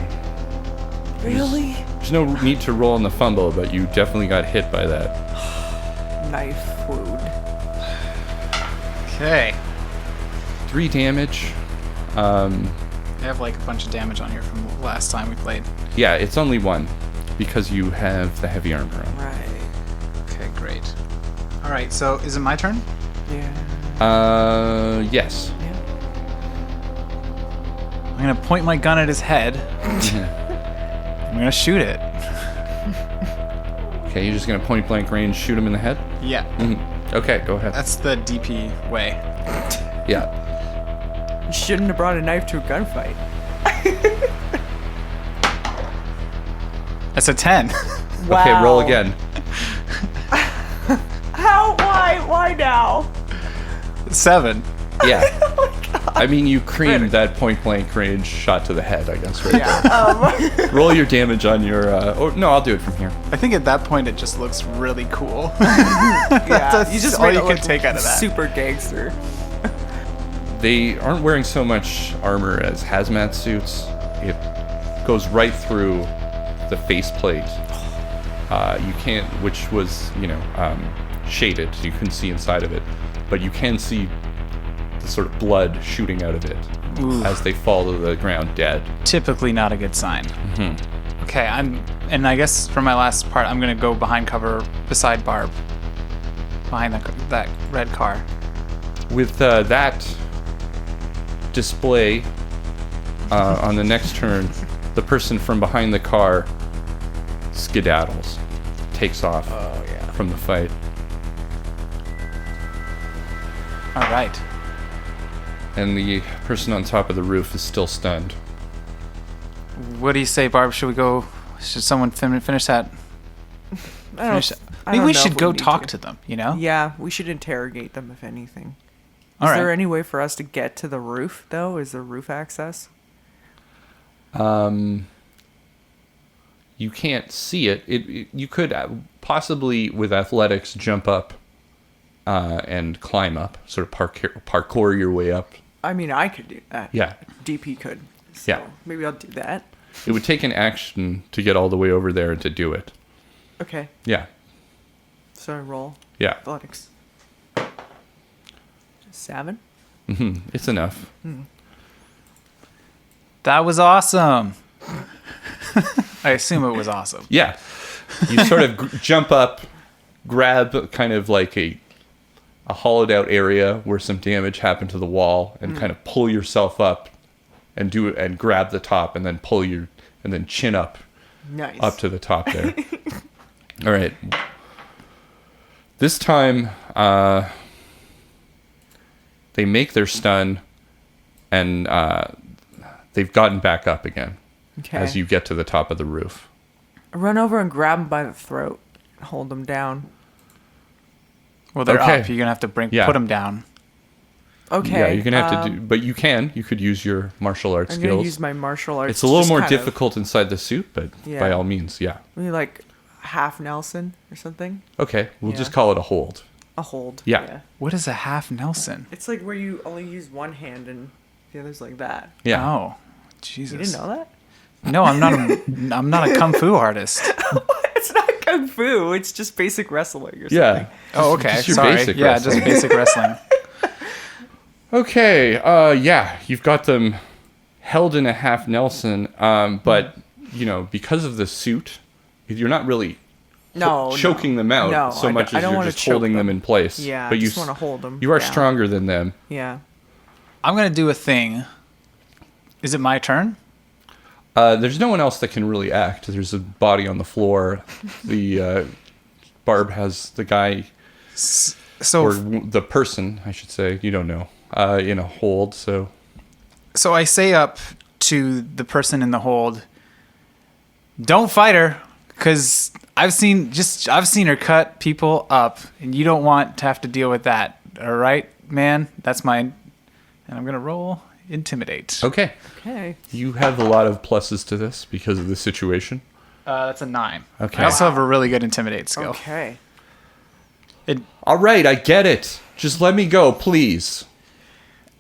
[SPEAKER 2] Really?
[SPEAKER 3] There's no need to roll on the fumble, but you definitely got hit by that.
[SPEAKER 2] Knife wound.
[SPEAKER 1] Okay.
[SPEAKER 3] 3 damage.
[SPEAKER 1] I have like a bunch of damage on here from the last time we played.
[SPEAKER 3] Yeah, it's only 1 because you have the heavy armor on.
[SPEAKER 2] Right.
[SPEAKER 1] Okay, great. All right, so is it my turn?
[SPEAKER 2] Yeah.
[SPEAKER 3] Yes.
[SPEAKER 2] Yeah.
[SPEAKER 1] I'm gonna point my gun at his head. I'm gonna shoot it.
[SPEAKER 3] Okay, you're just gonna point blank range, shoot him in the head?
[SPEAKER 1] Yeah.
[SPEAKER 3] Okay, go ahead.
[SPEAKER 1] That's the DP way.
[SPEAKER 3] Yeah.
[SPEAKER 2] You shouldn't have brought a knife to a gunfight.
[SPEAKER 1] That's a 10.
[SPEAKER 2] Wow.
[SPEAKER 3] Okay, roll again.
[SPEAKER 2] How? Why? Why now?
[SPEAKER 1] 7.
[SPEAKER 3] Yeah. I mean, you creamed that point blank range shot to the head, I guess, right?
[SPEAKER 1] Yeah.
[SPEAKER 3] Roll your damage on your. Or no, I'll do it from here.
[SPEAKER 1] I think at that point it just looks really cool.
[SPEAKER 2] Yeah, you just
[SPEAKER 1] all
[SPEAKER 2] made
[SPEAKER 1] you
[SPEAKER 2] it
[SPEAKER 1] can
[SPEAKER 2] look
[SPEAKER 1] take out of that.
[SPEAKER 2] Super gangster.
[SPEAKER 3] They aren't wearing so much armor as hazmat suits. It goes right through the faceplate. You can't, which was, shaded, so you couldn't see inside of it. But you can see the sort of blood shooting out of it as they fall to the ground dead.
[SPEAKER 1] Typically not a good sign.
[SPEAKER 3] Mm-hmm.
[SPEAKER 1] Okay, and I guess for my last part, I'm gonna go behind cover beside Barb, behind that red car.
[SPEAKER 3] With that display, on the next turn, the person from behind the car skedaddles, takes off from the fight.
[SPEAKER 1] All right.
[SPEAKER 3] And the person on top of the roof is still stunned.
[SPEAKER 1] What do you say, Barb? Should we go? Should someone finish that? Finish that? Maybe we should go talk to them.
[SPEAKER 2] Yeah, we should interrogate them if anything.
[SPEAKER 1] All
[SPEAKER 2] Is
[SPEAKER 1] right.
[SPEAKER 2] there any way for us to get to the roof, though? Is there roof access?
[SPEAKER 3] You can't see it. You could possibly, with athletics, jump up and climb up, sort of parkour your way up.
[SPEAKER 2] I mean, I could do that.
[SPEAKER 3] Yeah.
[SPEAKER 2] DP could. So
[SPEAKER 3] Yeah.
[SPEAKER 2] maybe I'll do that.
[SPEAKER 3] It would take an action to get all the way over there and to do it.
[SPEAKER 2] Okay.
[SPEAKER 3] Yeah.
[SPEAKER 2] So I roll
[SPEAKER 3] Yeah.
[SPEAKER 2] athletics. 7.
[SPEAKER 3] It's enough.
[SPEAKER 1] That was awesome. I assume it was awesome.
[SPEAKER 3] Yeah. You sort of jump up, grab kind of like a hollowed out area where some damage happened to the wall, and kind of pull yourself up and do it and grab the top and then and then chin up
[SPEAKER 2] Nice.
[SPEAKER 3] up to the top there. All right. This time, they make their stun, and they've gotten back up again
[SPEAKER 2] Okay.
[SPEAKER 3] as you get to the top of the roof.
[SPEAKER 2] Run over and grab him by the throat. Hold him down.
[SPEAKER 1] Well, they're
[SPEAKER 3] Okay.
[SPEAKER 1] up. You're gonna have to
[SPEAKER 3] Yeah.
[SPEAKER 1] put them down.
[SPEAKER 2] Okay.
[SPEAKER 3] Yeah, you're gonna have to do, but you could use your martial arts
[SPEAKER 2] I'm
[SPEAKER 3] skills.
[SPEAKER 2] gonna use my martial arts.
[SPEAKER 3] It's a little
[SPEAKER 2] just
[SPEAKER 3] more
[SPEAKER 2] kind of-
[SPEAKER 3] difficult inside the suit, but
[SPEAKER 2] Yeah.
[SPEAKER 3] by all means, yeah.
[SPEAKER 2] Maybe like half Nelson or something.
[SPEAKER 3] Okay, we'll
[SPEAKER 2] Yeah.
[SPEAKER 3] just call it a hold.
[SPEAKER 2] A hold.
[SPEAKER 3] Yeah.
[SPEAKER 1] What is a half Nelson?
[SPEAKER 2] It's like where you only use one hand and the other's like that.
[SPEAKER 3] Yeah.
[SPEAKER 1] Oh, Jesus.
[SPEAKER 2] You didn't know that?
[SPEAKER 1] No, I'm not. I'm not a kung fu artist.
[SPEAKER 2] It's not kung fu. It's just basic wrestling or something.
[SPEAKER 3] Yeah.
[SPEAKER 1] Oh, okay.
[SPEAKER 3] just your
[SPEAKER 1] Sorry.
[SPEAKER 3] basic
[SPEAKER 1] Yeah,
[SPEAKER 3] wrestling.
[SPEAKER 1] just basic wrestling.
[SPEAKER 3] Okay. Yeah, you've got them held in a half Nelson, but because of the suit, you're not really choking them out
[SPEAKER 2] No,
[SPEAKER 3] so much
[SPEAKER 2] I
[SPEAKER 3] as
[SPEAKER 2] don't
[SPEAKER 3] you're
[SPEAKER 2] wanna
[SPEAKER 3] just
[SPEAKER 2] choke
[SPEAKER 3] holding them
[SPEAKER 2] them.
[SPEAKER 3] in place.
[SPEAKER 2] Yeah,
[SPEAKER 3] but
[SPEAKER 2] I just want to hold them.
[SPEAKER 3] You are
[SPEAKER 2] down.
[SPEAKER 3] stronger than them.
[SPEAKER 2] Yeah.
[SPEAKER 1] I'm gonna do a thing. Is it my turn?
[SPEAKER 3] There's no one else that can really act. There's a body on the floor. The Barb has the guy,
[SPEAKER 1] So,
[SPEAKER 3] or the person, I should say. You don't know. In a hold. So
[SPEAKER 1] so I say up to the person in the hold. Don't fight her, because I've seen her cut people up, and you don't want to have to deal with that. All right, man. That's mine. And I'm gonna roll intimidate.
[SPEAKER 3] okay.
[SPEAKER 2] Okay.
[SPEAKER 3] You have a lot of pluses to this because of the situation.
[SPEAKER 1] That's a 9.
[SPEAKER 3] Okay.
[SPEAKER 1] I also have a really good intimidate skill.
[SPEAKER 2] Okay.
[SPEAKER 3] All right, I get it. Just let me go, please.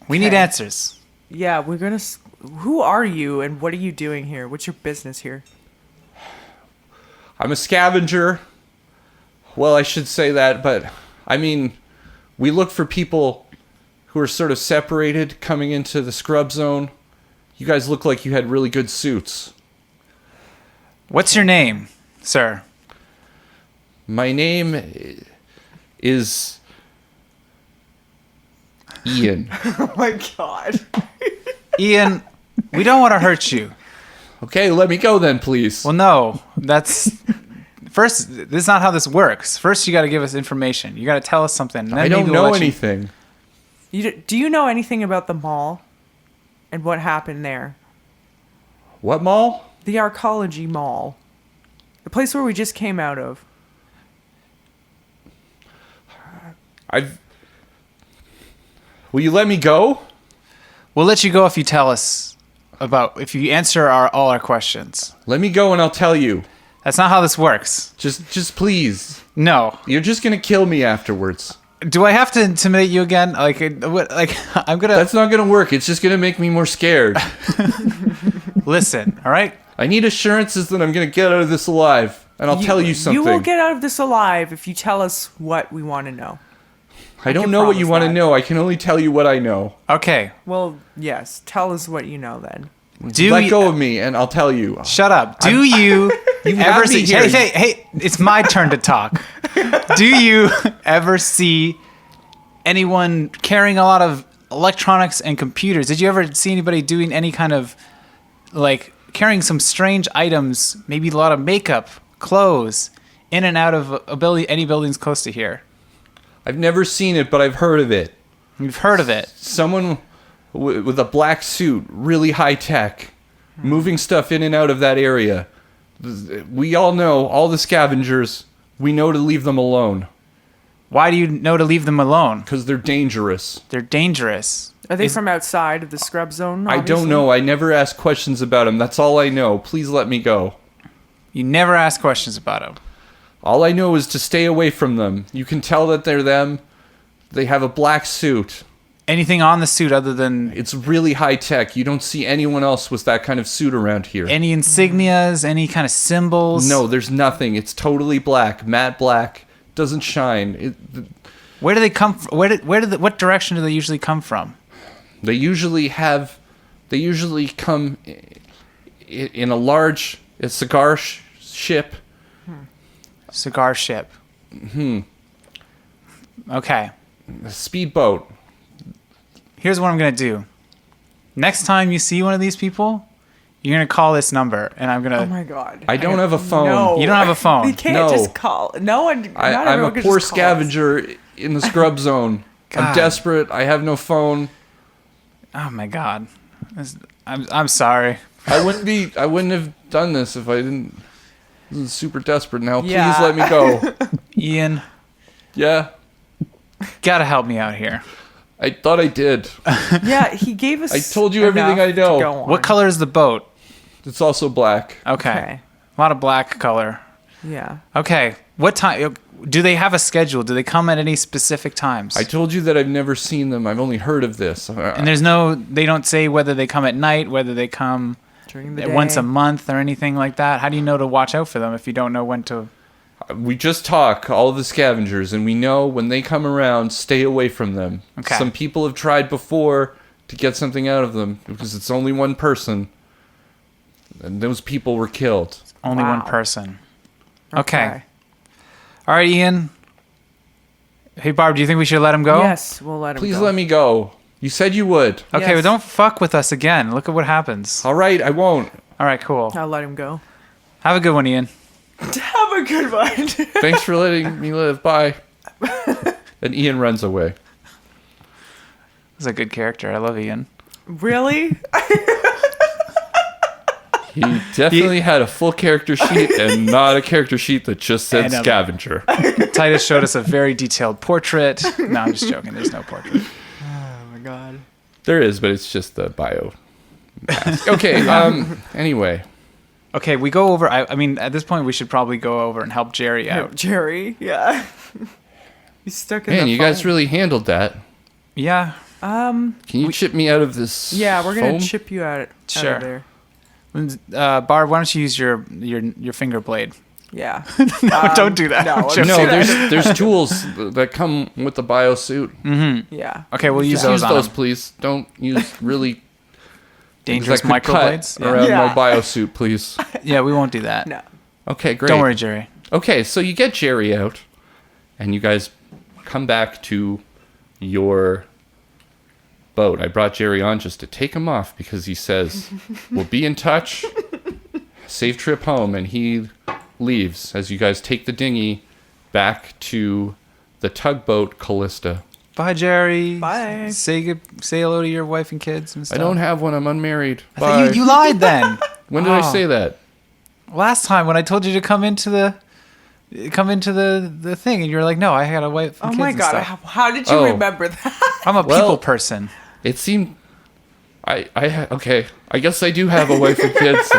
[SPEAKER 1] We need
[SPEAKER 2] Okay.
[SPEAKER 1] answers.
[SPEAKER 2] Yeah, we're gonna. Who are you and what are you doing here? What's your business here?
[SPEAKER 3] I'm a scavenger. Well, I should say that, but I mean, we look for people who are sort of separated coming into the scrub zone. You guys look like you had really good suits.
[SPEAKER 1] What's your name, sir?
[SPEAKER 3] My name is Ian.
[SPEAKER 2] Oh my god.
[SPEAKER 1] Ian, we don't want to hurt you.
[SPEAKER 3] Okay, let me go then, please.
[SPEAKER 1] Well, no, that's first. This is not how this works. First, you got to give us information. You got to tell us something. And then
[SPEAKER 3] I don't
[SPEAKER 1] maybe we'll
[SPEAKER 3] know
[SPEAKER 1] let you-
[SPEAKER 3] anything.
[SPEAKER 2] Do you know anything about the mall and what happened there?
[SPEAKER 3] What mall?
[SPEAKER 2] The Arcology Mall. The place where we just came out of.
[SPEAKER 3] Will you let me go?
[SPEAKER 1] We'll let you go if you tell us if you answer all our questions.
[SPEAKER 3] Let me go and I'll tell you.
[SPEAKER 1] That's not how this works.
[SPEAKER 3] Just please.
[SPEAKER 1] No.
[SPEAKER 3] You're just gonna kill me afterwards.
[SPEAKER 1] Do I have to intimidate you again? Like I'm gonna
[SPEAKER 3] That's not gonna work. It's just gonna make me more scared.
[SPEAKER 1] listen. All right.
[SPEAKER 3] I need assurances that I'm gonna get out of this alive, and I'll tell you something.
[SPEAKER 2] You will get out of this alive if you tell us what we want to know.
[SPEAKER 3] I don't
[SPEAKER 2] can
[SPEAKER 3] know what you
[SPEAKER 2] promise
[SPEAKER 3] want to
[SPEAKER 2] that.
[SPEAKER 3] know. I can only tell you what I know.
[SPEAKER 1] Okay.
[SPEAKER 2] Well, yes. Tell us what you know then.
[SPEAKER 3] Let go of me, and I'll tell you.
[SPEAKER 1] Shut up. Do you ever
[SPEAKER 3] have
[SPEAKER 1] see?
[SPEAKER 3] me here.
[SPEAKER 1] Hey! It's my turn to talk. Do you ever see anyone carrying a lot of electronics and computers? Did you ever see anybody doing any kind of carrying some strange items? Maybe a lot of makeup, clothes, in and out of any buildings close to here.
[SPEAKER 3] I've never seen it, but I've heard of it.
[SPEAKER 1] You've heard of it.
[SPEAKER 3] Someone with a black suit, really high tech, moving stuff in and out of that area. We all know, all the scavengers, we know to leave them alone.
[SPEAKER 1] Why do you know to leave them alone?
[SPEAKER 3] Because they're dangerous.
[SPEAKER 1] They're dangerous.
[SPEAKER 2] Are they from outside of the scrub zone?
[SPEAKER 3] I don't
[SPEAKER 2] obviously?
[SPEAKER 3] know. I never ask questions about them. That's all I know. Please let me go.
[SPEAKER 1] You never ask questions about them.
[SPEAKER 3] All I know is to stay away from them. You can tell that they're them. They have a black suit.
[SPEAKER 1] Anything on the suit other than
[SPEAKER 3] It's really high tech. You don't see anyone else with that kind of suit around here.
[SPEAKER 1] any insignias, any kind of symbols?
[SPEAKER 3] No, there's nothing. It's totally black, matte black. Doesn't shine.
[SPEAKER 1] Where do they come from? What direction do they usually come from?
[SPEAKER 3] They usually come in a large cigar ship.
[SPEAKER 1] Cigar ship. Okay.
[SPEAKER 3] A speedboat.
[SPEAKER 1] Here's what I'm going to do. Next time you see one of these people, you're going to call this number, and I'm going to...
[SPEAKER 2] Oh my god.
[SPEAKER 3] I don't have a phone.
[SPEAKER 2] No.
[SPEAKER 1] You don't have a phone.
[SPEAKER 2] You can't
[SPEAKER 3] No.
[SPEAKER 2] just call. No one. not
[SPEAKER 3] I'm
[SPEAKER 2] everyone
[SPEAKER 3] a
[SPEAKER 2] can
[SPEAKER 3] poor
[SPEAKER 2] just call us.
[SPEAKER 3] scavenger in the scrub zone.
[SPEAKER 1] God.
[SPEAKER 3] I'm desperate. I have no phone.
[SPEAKER 1] Oh my god. I'm sorry.
[SPEAKER 3] I wouldn't have done this if I didn't. This is super desperate now. Please
[SPEAKER 2] Yeah.
[SPEAKER 3] let me go.
[SPEAKER 1] Ian,
[SPEAKER 3] Yeah.
[SPEAKER 1] gotta help me out here.
[SPEAKER 3] I thought I did.
[SPEAKER 2] Yeah, he gave us.
[SPEAKER 3] I told you everything
[SPEAKER 2] enough
[SPEAKER 3] I know.
[SPEAKER 2] to go on.
[SPEAKER 1] What color is the boat?
[SPEAKER 3] It's also black.
[SPEAKER 1] Okay.
[SPEAKER 2] Okay.
[SPEAKER 1] A lot of black color.
[SPEAKER 2] Yeah.
[SPEAKER 1] Okay. What time? Do they have a schedule? Do they come at any specific times?
[SPEAKER 3] I told you that I've never seen them. I've only heard of this.
[SPEAKER 1] And there's no, they don't say whether they come at night, whether they come
[SPEAKER 2] During the day.
[SPEAKER 1] once a month or anything like that. How do you know to watch out for them if you don't know when to?
[SPEAKER 3] We just talk, all of the scavengers, and we know when they come around, stay away from them.
[SPEAKER 1] Okay.
[SPEAKER 3] Some people have tried before to get something out of them because it's only one person. And those people were killed.
[SPEAKER 1] Only one
[SPEAKER 2] Wow.
[SPEAKER 1] person. Okay. All right, Ian. Hey, Barb, do you think we should let him go?
[SPEAKER 2] Yes, we'll let him
[SPEAKER 3] Please
[SPEAKER 2] go.
[SPEAKER 3] let me go. You said you would.
[SPEAKER 1] Okay,
[SPEAKER 2] Yes.
[SPEAKER 1] well, don't fuck with us again. Look at what happens.
[SPEAKER 3] All right, I won't.
[SPEAKER 1] All right, cool.
[SPEAKER 2] I'll let him go.
[SPEAKER 1] Have a good one, Ian.
[SPEAKER 2] Have a good one.
[SPEAKER 3] Thanks for letting me live. Bye. And Ian runs away.
[SPEAKER 1] He's a good character. I love Ian.
[SPEAKER 2] Really?
[SPEAKER 3] He definitely had a full character sheet and not a character sheet that just said
[SPEAKER 1] And,
[SPEAKER 3] scavenger.
[SPEAKER 1] Titus showed us a very detailed portrait. No, I'm just joking. There's no portrait.
[SPEAKER 2] Oh my god.
[SPEAKER 3] There is, but it's just the bio. mask. Okay, anyway.
[SPEAKER 1] Okay, we go over. I mean, at this point, we should probably go over and help Jerry out.
[SPEAKER 2] Jerry, yeah. He's stuck in
[SPEAKER 3] Man,
[SPEAKER 2] the
[SPEAKER 3] you guys
[SPEAKER 2] phone.
[SPEAKER 3] really handled that.
[SPEAKER 1] Yeah,
[SPEAKER 3] Can you chip me out of this
[SPEAKER 2] Yeah, we're gonna
[SPEAKER 3] foam?
[SPEAKER 2] chip you out
[SPEAKER 1] Sure.
[SPEAKER 2] of there.
[SPEAKER 1] Barb, why don't you use your finger blade?
[SPEAKER 2] Yeah.
[SPEAKER 1] No, don't do that.
[SPEAKER 2] No,
[SPEAKER 1] Chip.
[SPEAKER 3] No,
[SPEAKER 2] I'm
[SPEAKER 3] there's tools that come with the bio suit.
[SPEAKER 2] Yeah.
[SPEAKER 1] Okay, we'll use
[SPEAKER 3] Just
[SPEAKER 1] those
[SPEAKER 3] use
[SPEAKER 1] on
[SPEAKER 3] those,
[SPEAKER 1] him.
[SPEAKER 3] please. Don't use really
[SPEAKER 1] Dangerous
[SPEAKER 3] that could cut
[SPEAKER 1] microblades. Yeah.
[SPEAKER 3] around
[SPEAKER 2] Yeah.
[SPEAKER 3] my bio suit, please.
[SPEAKER 1] Yeah, we won't do that.
[SPEAKER 2] No.
[SPEAKER 3] Okay, great.
[SPEAKER 1] Don't worry, Jerry.
[SPEAKER 3] Okay, so you get Jerry out, and you guys come back to your boat. I brought Jerry on just to take him off because he says, we'll be in touch. Safe trip home. And he leaves as you guys take the dinghy back to the tugboat Callista.
[SPEAKER 1] Bye, Jerry.
[SPEAKER 2] Bye.
[SPEAKER 1] Say hello to your wife and kids and
[SPEAKER 3] I
[SPEAKER 1] stuff.
[SPEAKER 3] don't have one. I'm unmarried.
[SPEAKER 1] I thought
[SPEAKER 3] Bye.
[SPEAKER 1] you lied then.
[SPEAKER 3] When did I
[SPEAKER 1] Oh.
[SPEAKER 3] say that?
[SPEAKER 1] Last time when I told you to come into the thing, and you were like, "No, I got a wife and
[SPEAKER 2] Oh
[SPEAKER 1] kids
[SPEAKER 2] my
[SPEAKER 1] and
[SPEAKER 2] god,
[SPEAKER 1] stuff."
[SPEAKER 2] how did you
[SPEAKER 3] Oh.
[SPEAKER 2] remember that?
[SPEAKER 1] I'm a
[SPEAKER 3] Well-
[SPEAKER 1] people person.
[SPEAKER 3] It seemed... okay. I guess I do have a wife and kids.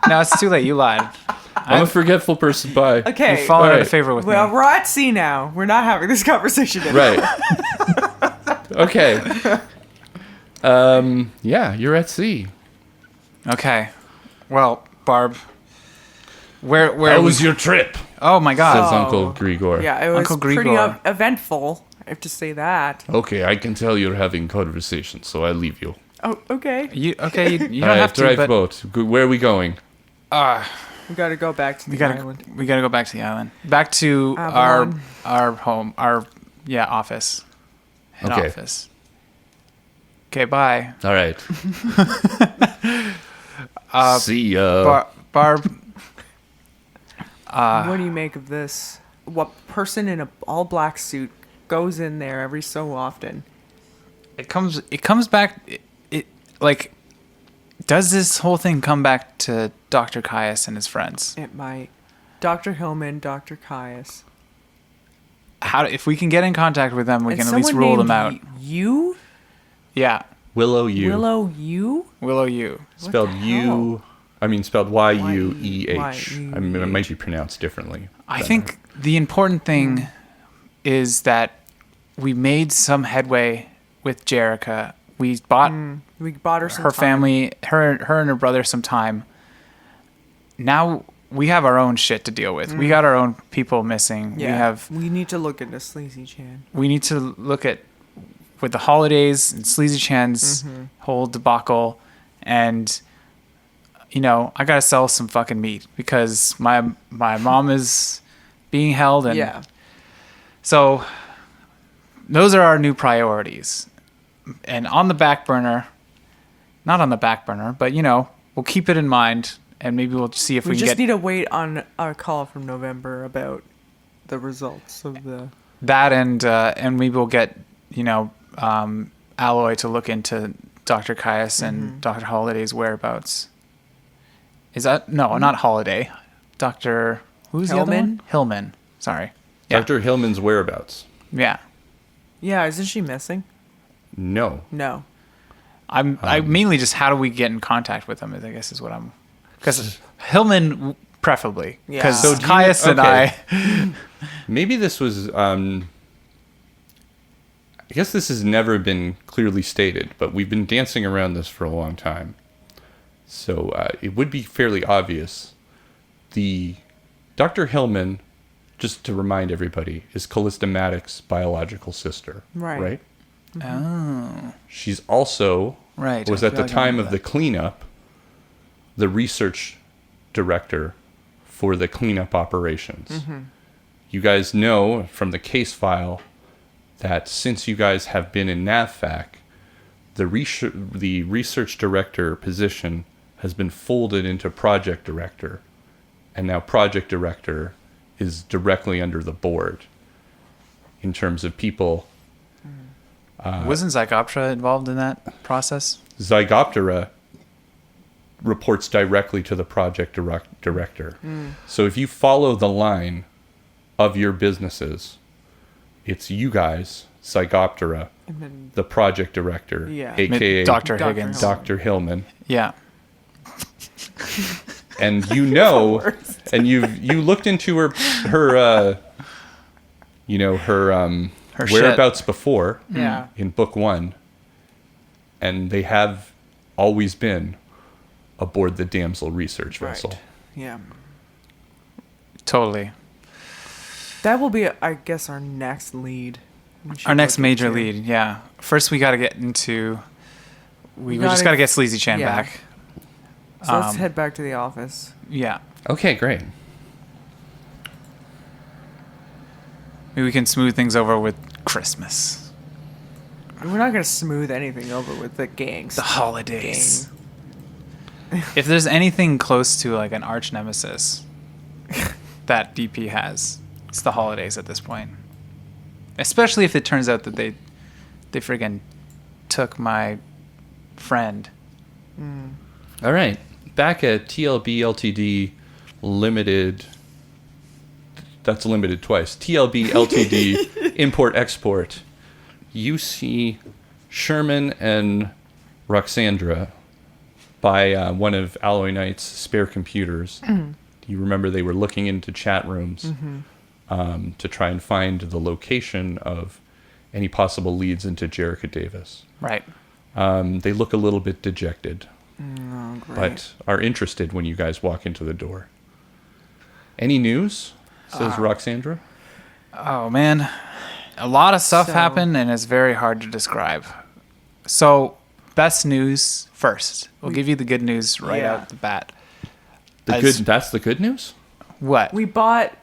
[SPEAKER 1] No, it's too late. You lied.
[SPEAKER 3] I'm a forgetful person. Bye.
[SPEAKER 2] Okay.
[SPEAKER 1] You're falling out
[SPEAKER 3] Alright.
[SPEAKER 1] of favor with
[SPEAKER 2] Well,
[SPEAKER 1] me.
[SPEAKER 2] we're at sea now. We're not having this conversation anymore.
[SPEAKER 3] Right. Okay. Yeah, you're at sea.
[SPEAKER 1] Okay. Well, Barb, where
[SPEAKER 3] How was your trip?
[SPEAKER 1] Oh my God.
[SPEAKER 3] Says Uncle Grigor.
[SPEAKER 2] Yeah, it was
[SPEAKER 1] Uncle
[SPEAKER 2] pretty
[SPEAKER 1] Grigor.
[SPEAKER 2] eventful. I have to say that.
[SPEAKER 3] Okay, I can tell you're having conversation, so I leave you.
[SPEAKER 2] Oh, okay.
[SPEAKER 1] You don't
[SPEAKER 3] Alright,
[SPEAKER 1] have to,
[SPEAKER 3] drive
[SPEAKER 1] but
[SPEAKER 3] boat. Where are we going?
[SPEAKER 2] We gotta go back to the island.
[SPEAKER 1] we gotta go back to the island, back to
[SPEAKER 2] Avalon.
[SPEAKER 1] our home, our office, head
[SPEAKER 3] Okay.
[SPEAKER 1] office. Okay, bye.
[SPEAKER 3] All right. See ya.
[SPEAKER 1] Barb.
[SPEAKER 2] What do you make of this? What person in a all black suit goes in there every so often?
[SPEAKER 1] It comes back. It like, does this whole thing come back to Dr. Caius and his friends?
[SPEAKER 2] It might. Dr. Hillman, Dr. Caius.
[SPEAKER 1] If we can get in contact with them, we
[SPEAKER 2] And
[SPEAKER 1] can at least
[SPEAKER 2] someone
[SPEAKER 1] rule them
[SPEAKER 2] named
[SPEAKER 1] out.
[SPEAKER 2] You?
[SPEAKER 1] Yeah,
[SPEAKER 3] Willow U.
[SPEAKER 2] Willow You?
[SPEAKER 1] Willow U.
[SPEAKER 3] Spelled
[SPEAKER 2] the
[SPEAKER 3] U.
[SPEAKER 2] hell?
[SPEAKER 3] I mean, spelled Y-U-E-H.
[SPEAKER 2] Y-U-E-H.
[SPEAKER 3] I mean, it might be pronounced differently.
[SPEAKER 1] I think the important thing is that we made some headway with Jerricka. We bought
[SPEAKER 2] her some
[SPEAKER 1] her
[SPEAKER 2] time.
[SPEAKER 1] family, her and her brother some time. Now we have our own shit to deal with. We got our own people missing.
[SPEAKER 2] Yeah. We need to look into Sleazy Chan.
[SPEAKER 1] We need to look at with the holidays and Sleazy Chan's whole debacle, and I gotta sell some fucking meat because my mom is being held, and so those are our new priorities. And on the back burner, not on the back burner, but we'll keep it in mind, and maybe we'll see if we can
[SPEAKER 2] just need to wait on our call from November about the results of
[SPEAKER 1] that, and maybe we'll get Alloy to look into Dr. Caius and Dr. Holiday's whereabouts. Is that not Holiday? Dr. Who's the other one? Hillman. Sorry. Yeah.
[SPEAKER 3] Dr. Hillman's whereabouts.
[SPEAKER 1] Yeah.
[SPEAKER 2] Yeah, isn't she missing?
[SPEAKER 3] No.
[SPEAKER 1] I mainly just how do we get in contact with him? I guess is what I'm. Because Hillman preferably. Because
[SPEAKER 3] So
[SPEAKER 1] Caius and I.
[SPEAKER 3] Maybe this was. I guess this has never been clearly stated, but we've been dancing around this for a long time. So it would be fairly obvious. The Dr. Hillman, just to remind everybody, is Callista Maddox's biological sister. Right?
[SPEAKER 1] Oh.
[SPEAKER 3] She's also was at the time of the cleanup the research director for the cleanup operations. You guys know from the case file that since you guys have been in NAVFAC, the research director position has been folded into project director, and now project director is directly under the board in terms of people.
[SPEAKER 1] Wasn't Zygoptra involved in that process?
[SPEAKER 3] Zygoptera reports directly to the project director. So if you follow the line of your businesses, it's you guys, Zygoptera, the project director, aka
[SPEAKER 1] Dr. Higgins,
[SPEAKER 3] Dr. Hillman.
[SPEAKER 1] Yeah.
[SPEAKER 3] And and you looked into her whereabouts before in book 1, and they have always been aboard the damsel research vessel.
[SPEAKER 2] Yeah.
[SPEAKER 1] Totally.
[SPEAKER 2] That will be, I guess, our next lead.
[SPEAKER 1] Our next major lead, yeah. First, we got to get into. We just got to get Sleazy Chan back.
[SPEAKER 2] So let's head back to the office.
[SPEAKER 1] Yeah.
[SPEAKER 3] Okay, great.
[SPEAKER 1] Maybe we can smooth things over with Christmas.
[SPEAKER 2] We're not going to smooth anything over with the gangs.
[SPEAKER 1] The holidays. If there's anything close to like an arch nemesis that DP has, it's the holidays at this point. Especially if it turns out that they friggin' took my friend.
[SPEAKER 3] All right. Back at TLB Ltd Limited. That's limited twice. TLB Ltd Import-Export. You see Sherman and Roxandra by one of Alloy Knight's spare computers. You remember they were looking into chat rooms to try and find the location of any possible leads into Jerricka Davis.
[SPEAKER 1] Right.
[SPEAKER 3] They look a little bit dejected,
[SPEAKER 2] Oh, great.
[SPEAKER 3] but are interested when you guys walk into the door. Any news? Says Roxandra.
[SPEAKER 1] Oh, man. A lot of stuff happened, and it's very hard to describe. So, best news first. We'll give you the good news right out the bat.
[SPEAKER 3] That's the good news?
[SPEAKER 1] What?
[SPEAKER 2] We bought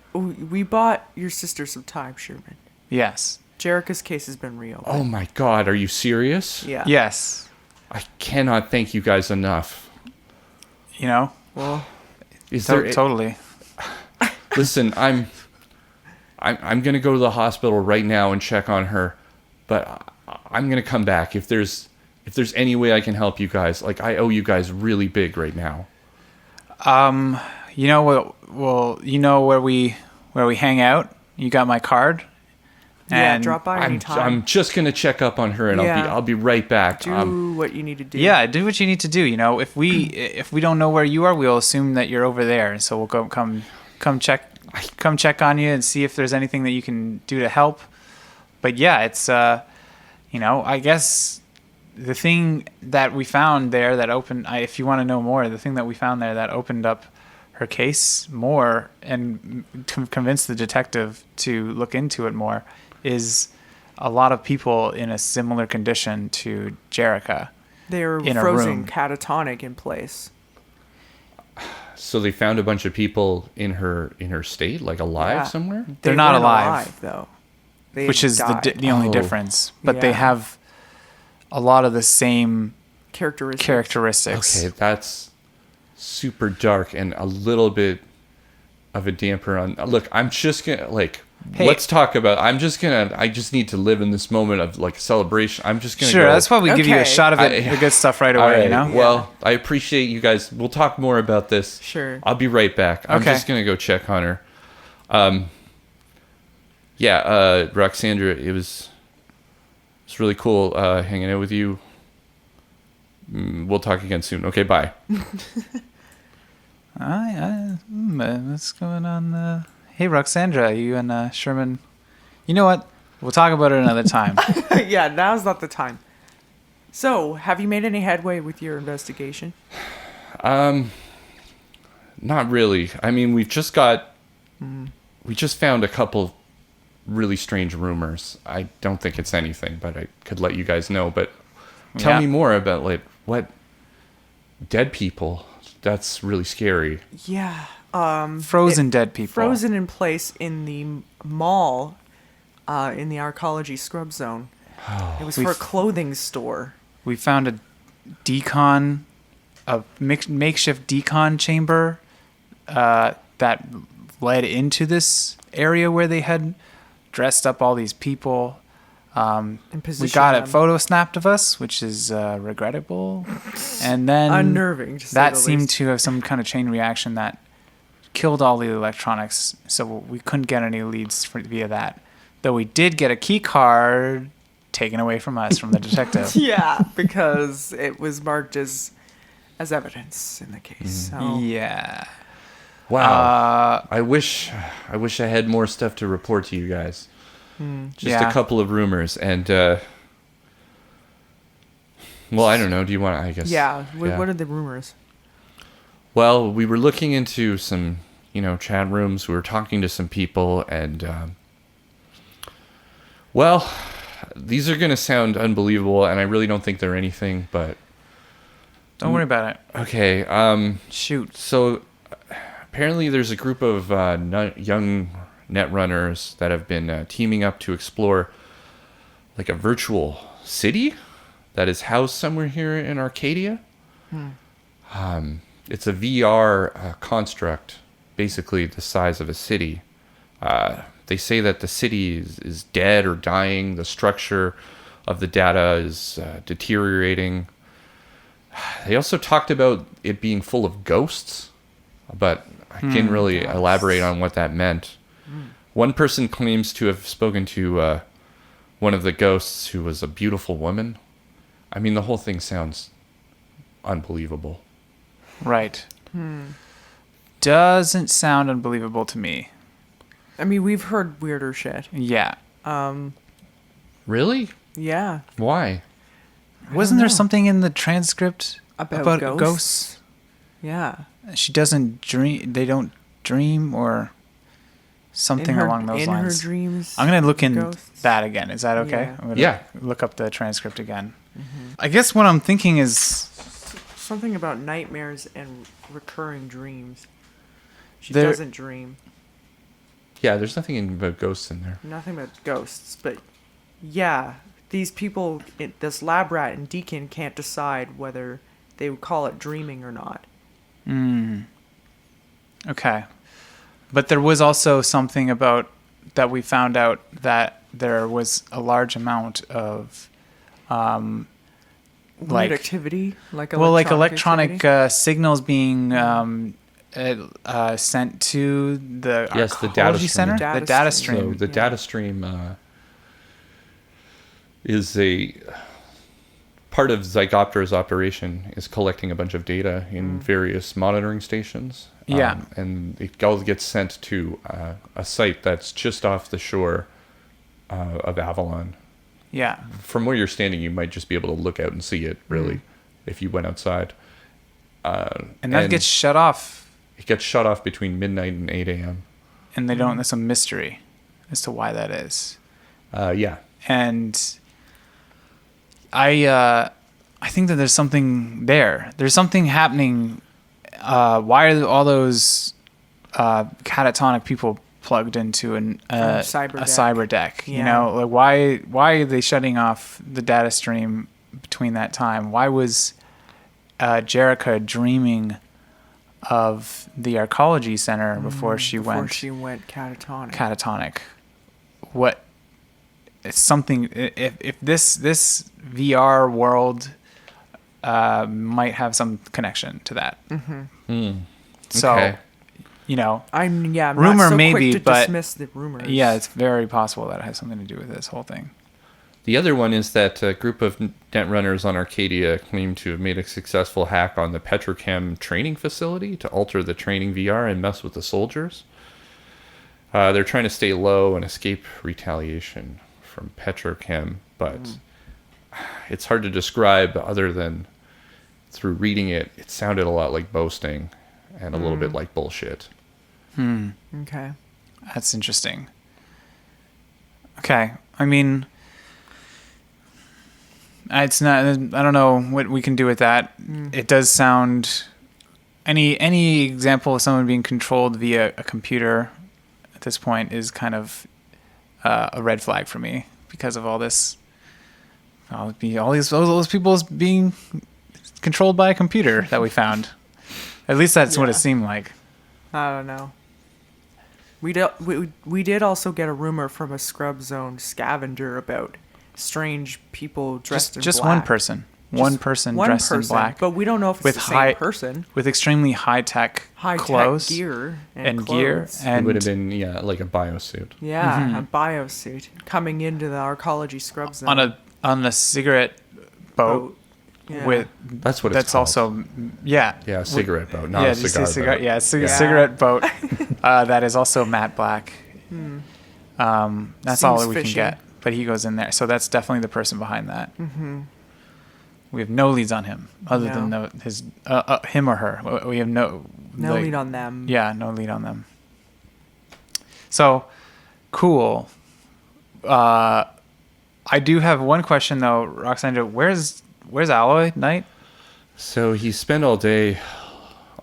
[SPEAKER 2] your sister some time, Sherman.
[SPEAKER 1] Yes.
[SPEAKER 2] Jerricka's case has been reopened.
[SPEAKER 3] Oh my God, are you serious?
[SPEAKER 2] Yeah.
[SPEAKER 1] Yes.
[SPEAKER 3] I cannot thank you guys enough.
[SPEAKER 2] Well,
[SPEAKER 3] Is there
[SPEAKER 1] totally.
[SPEAKER 3] Listen, I'm gonna go to the hospital right now and check on her, but I'm gonna come back if there's any way I can help you guys. Like, I owe you guys really big right now.
[SPEAKER 1] You know what? Well, you know where we hang out. You got my card. And
[SPEAKER 2] drop by anytime.
[SPEAKER 3] I'm just gonna check up on her, and I'll be right back.
[SPEAKER 2] Do what you need to do.
[SPEAKER 1] Yeah, do what you need to do. If we don't know where you are, we'll assume that you're over there, and so we'll come check on you and see if there's anything that you can do to help. But yeah, it's I guess the thing that we found there that opened, if you want to know more, the thing that we found there that opened up her case more and convinced the detective to look into it more is a lot of people in a similar condition to Jerricka.
[SPEAKER 2] They were
[SPEAKER 1] in a
[SPEAKER 2] frozen
[SPEAKER 1] room.
[SPEAKER 2] catatonic in place.
[SPEAKER 3] So they found a bunch of people in her state, like alive
[SPEAKER 2] Yeah.
[SPEAKER 3] somewhere?
[SPEAKER 1] They're
[SPEAKER 2] They
[SPEAKER 1] not
[SPEAKER 2] weren't
[SPEAKER 1] alive.
[SPEAKER 2] though. They
[SPEAKER 1] Which is
[SPEAKER 2] died.
[SPEAKER 1] the only
[SPEAKER 3] Oh.
[SPEAKER 1] difference. But they
[SPEAKER 2] Yeah.
[SPEAKER 1] have a lot of the same
[SPEAKER 2] characteristics.
[SPEAKER 1] characteristics.
[SPEAKER 3] Okay, that's super dark and a little bit of a damper on. Look, I'm just gonna
[SPEAKER 1] Hey.
[SPEAKER 3] let's talk about. I just need to live in this moment of like celebration. I'm just gonna
[SPEAKER 1] Sure,
[SPEAKER 3] go.
[SPEAKER 1] that's why we give you a
[SPEAKER 2] Okay.
[SPEAKER 1] shot of it, the good stuff right
[SPEAKER 3] All
[SPEAKER 1] away,
[SPEAKER 3] right, well, I appreciate you guys. We'll talk more about this.
[SPEAKER 2] Sure.
[SPEAKER 3] I'll be right back. I'm
[SPEAKER 1] Okay.
[SPEAKER 3] just gonna go check on her. Roxandra, it's really cool hanging out with you. We'll talk again soon. Okay, bye.
[SPEAKER 1] What's going on? Hey, Roxandra, you and Sherman. You know what? We'll talk about it another time.
[SPEAKER 2] Yeah, now's not the time. So, have you made any headway with your investigation?
[SPEAKER 3] Not really. I mean, we just found a couple really strange rumors. I don't think it's anything, but I could let you guys know. But tell
[SPEAKER 1] Yeah.
[SPEAKER 3] me more about what dead people. That's really scary.
[SPEAKER 2] Yeah.
[SPEAKER 1] Frozen dead people.
[SPEAKER 2] Frozen in place in the mall in the arcology scrub zone. It was for a clothing store.
[SPEAKER 1] We found a makeshift decon chamber that led into this area where they had dressed up all these people.
[SPEAKER 2] And
[SPEAKER 1] We
[SPEAKER 2] positioned
[SPEAKER 1] got a
[SPEAKER 2] them.
[SPEAKER 1] photo snapped of us, which is regrettable. And then
[SPEAKER 2] Unnerving, to say
[SPEAKER 1] that
[SPEAKER 2] the
[SPEAKER 1] seemed
[SPEAKER 2] least.
[SPEAKER 1] to have some kind of chain reaction that killed all the electronics, so we couldn't get any leads via that. Though we did get a key card taken away from us from the detective.
[SPEAKER 2] Yeah, because it was marked as evidence in the case. So.
[SPEAKER 1] Yeah.
[SPEAKER 3] Wow. I wish I had more stuff to report to you guys. Just
[SPEAKER 1] Yeah.
[SPEAKER 3] a couple of rumors and well, I don't know. Do you want to, I guess.
[SPEAKER 2] Yeah. What are the rumors?
[SPEAKER 3] Well, we were looking into some, chat rooms. We were talking to some people and well, these are going to sound unbelievable and I really don't think they're anything, but
[SPEAKER 1] Don't worry about it.
[SPEAKER 3] okay.
[SPEAKER 1] Shoot.
[SPEAKER 3] So apparently there's a group of young net runners that have been teaming up to explore like a virtual city that is housed somewhere here in Arcadia. It's a VR construct, basically the size of a city. They say that the city is dead or dying. The structure of the data is deteriorating. They also talked about it being full of ghosts, but I didn't really elaborate on what that meant. One person claims to have spoken to one of the ghosts who was a beautiful woman. I mean, the whole thing sounds unbelievable.
[SPEAKER 1] Right. Doesn't sound unbelievable to me.
[SPEAKER 2] I mean, we've heard weirder shit.
[SPEAKER 1] Yeah.
[SPEAKER 3] Really?
[SPEAKER 2] Yeah.
[SPEAKER 3] Why?
[SPEAKER 1] Wasn't there
[SPEAKER 2] know.
[SPEAKER 1] something in the transcript
[SPEAKER 2] About
[SPEAKER 1] ghosts?
[SPEAKER 2] ghosts? Yeah.
[SPEAKER 1] She doesn't dream. They don't dream or something along those
[SPEAKER 2] in
[SPEAKER 1] lines.
[SPEAKER 2] her dreams.
[SPEAKER 1] I'm gonna look in
[SPEAKER 2] ghosts.
[SPEAKER 1] that again. Is that okay?
[SPEAKER 2] Yeah.
[SPEAKER 1] I'm gonna
[SPEAKER 3] Yeah.
[SPEAKER 1] Look up the transcript again. I guess what I'm thinking is
[SPEAKER 2] Something about nightmares and recurring dreams. She
[SPEAKER 1] There-
[SPEAKER 2] doesn't dream.
[SPEAKER 3] Yeah, there's nothing about ghosts in there.
[SPEAKER 2] Nothing but ghosts. But yeah, these people, this lab rat and Deacon can't decide whether they would call it dreaming or not.
[SPEAKER 1] okay, but there was also something about that we found out that there was a large amount of
[SPEAKER 2] Weird activity, like
[SPEAKER 1] electronic
[SPEAKER 2] activity?
[SPEAKER 1] signals being sent to the
[SPEAKER 3] Yes, the data
[SPEAKER 1] arcology
[SPEAKER 3] stream.
[SPEAKER 1] center,
[SPEAKER 2] Data
[SPEAKER 1] the data
[SPEAKER 2] stream.
[SPEAKER 1] stream.
[SPEAKER 3] So the data stream is a part of Zygoptera's operation is collecting a bunch of data in various monitoring stations.
[SPEAKER 1] Yeah.
[SPEAKER 3] And it all gets sent to a site that's just off the shore of Avalon
[SPEAKER 1] Yeah.
[SPEAKER 3] From where you're standing, you might just be able to look out and see it, really, if you went outside.
[SPEAKER 1] And that gets shut off.
[SPEAKER 3] It gets shut off between midnight and 8 a.m.
[SPEAKER 1] And they don't, there's a mystery as to why that is.
[SPEAKER 3] Yeah.
[SPEAKER 1] And I think that there's something there. There's something happening. Why are all those catatonic people plugged into a cyber deck?
[SPEAKER 2] Yeah.
[SPEAKER 1] You know, like why are they shutting off the data stream between that time? Why was Jerricka dreaming of the Arcology Center before she went
[SPEAKER 2] catatonic?
[SPEAKER 1] Catatonic. What? It's something. If this VR world might have some connection to that. So,
[SPEAKER 3] Okay.
[SPEAKER 1] you know,
[SPEAKER 2] I'm
[SPEAKER 1] rumor
[SPEAKER 2] not so
[SPEAKER 1] maybe,
[SPEAKER 2] quick to
[SPEAKER 1] but
[SPEAKER 2] dismiss the rumors.
[SPEAKER 1] yeah, it's very possible that it has something to do with this whole thing.
[SPEAKER 3] The other one is that a group of net runners on Arcadia claim to have made a successful hack on the Petrochem training facility to alter the training VR and mess with the soldiers. They're trying to stay low and escape retaliation from Petrochem, but it's hard to describe other than through reading it. It sounded a lot like boasting and a little bit like bullshit.
[SPEAKER 2] Okay.
[SPEAKER 1] That's interesting. Okay, I mean, it's not. I don't know what we can do with that. It does sound. Any example of someone being controlled via a computer at this point is kind of a red flag for me because of all this. All those people being controlled by a computer that we found. At least that's what it seemed like.
[SPEAKER 2] I don't know. We did also get a rumor from a Scrub Zone scavenger about strange people dressed in
[SPEAKER 1] Just
[SPEAKER 2] black.
[SPEAKER 1] one person. One person dressed in black.
[SPEAKER 2] But we don't know if it's
[SPEAKER 1] with
[SPEAKER 2] the same person.
[SPEAKER 1] With extremely high-tech clothes.
[SPEAKER 2] Gear
[SPEAKER 1] and
[SPEAKER 2] clothes.
[SPEAKER 3] It would have been, like a biosuit.
[SPEAKER 2] Yeah, a biosuit coming into the Arcology Scrub Zone.
[SPEAKER 1] On a cigarette boat.
[SPEAKER 2] Yeah.
[SPEAKER 1] With
[SPEAKER 3] That's what it's
[SPEAKER 1] that's
[SPEAKER 3] called.
[SPEAKER 1] also yeah
[SPEAKER 3] Yeah, a cigarette boat, not
[SPEAKER 1] yeah,
[SPEAKER 3] a cigar boat.
[SPEAKER 1] Yeah, cigarette boat. That is also matte black. That's
[SPEAKER 2] Seems
[SPEAKER 1] all we
[SPEAKER 2] fishy.
[SPEAKER 1] can get. But he goes in there, so that's definitely the person behind that. We have no leads on him other than his him or her. We have no
[SPEAKER 2] lead on them.
[SPEAKER 1] Yeah, no lead on them. So cool. I do have one question though, Roxandra. Where's Alloy Knight?
[SPEAKER 3] So he spent all day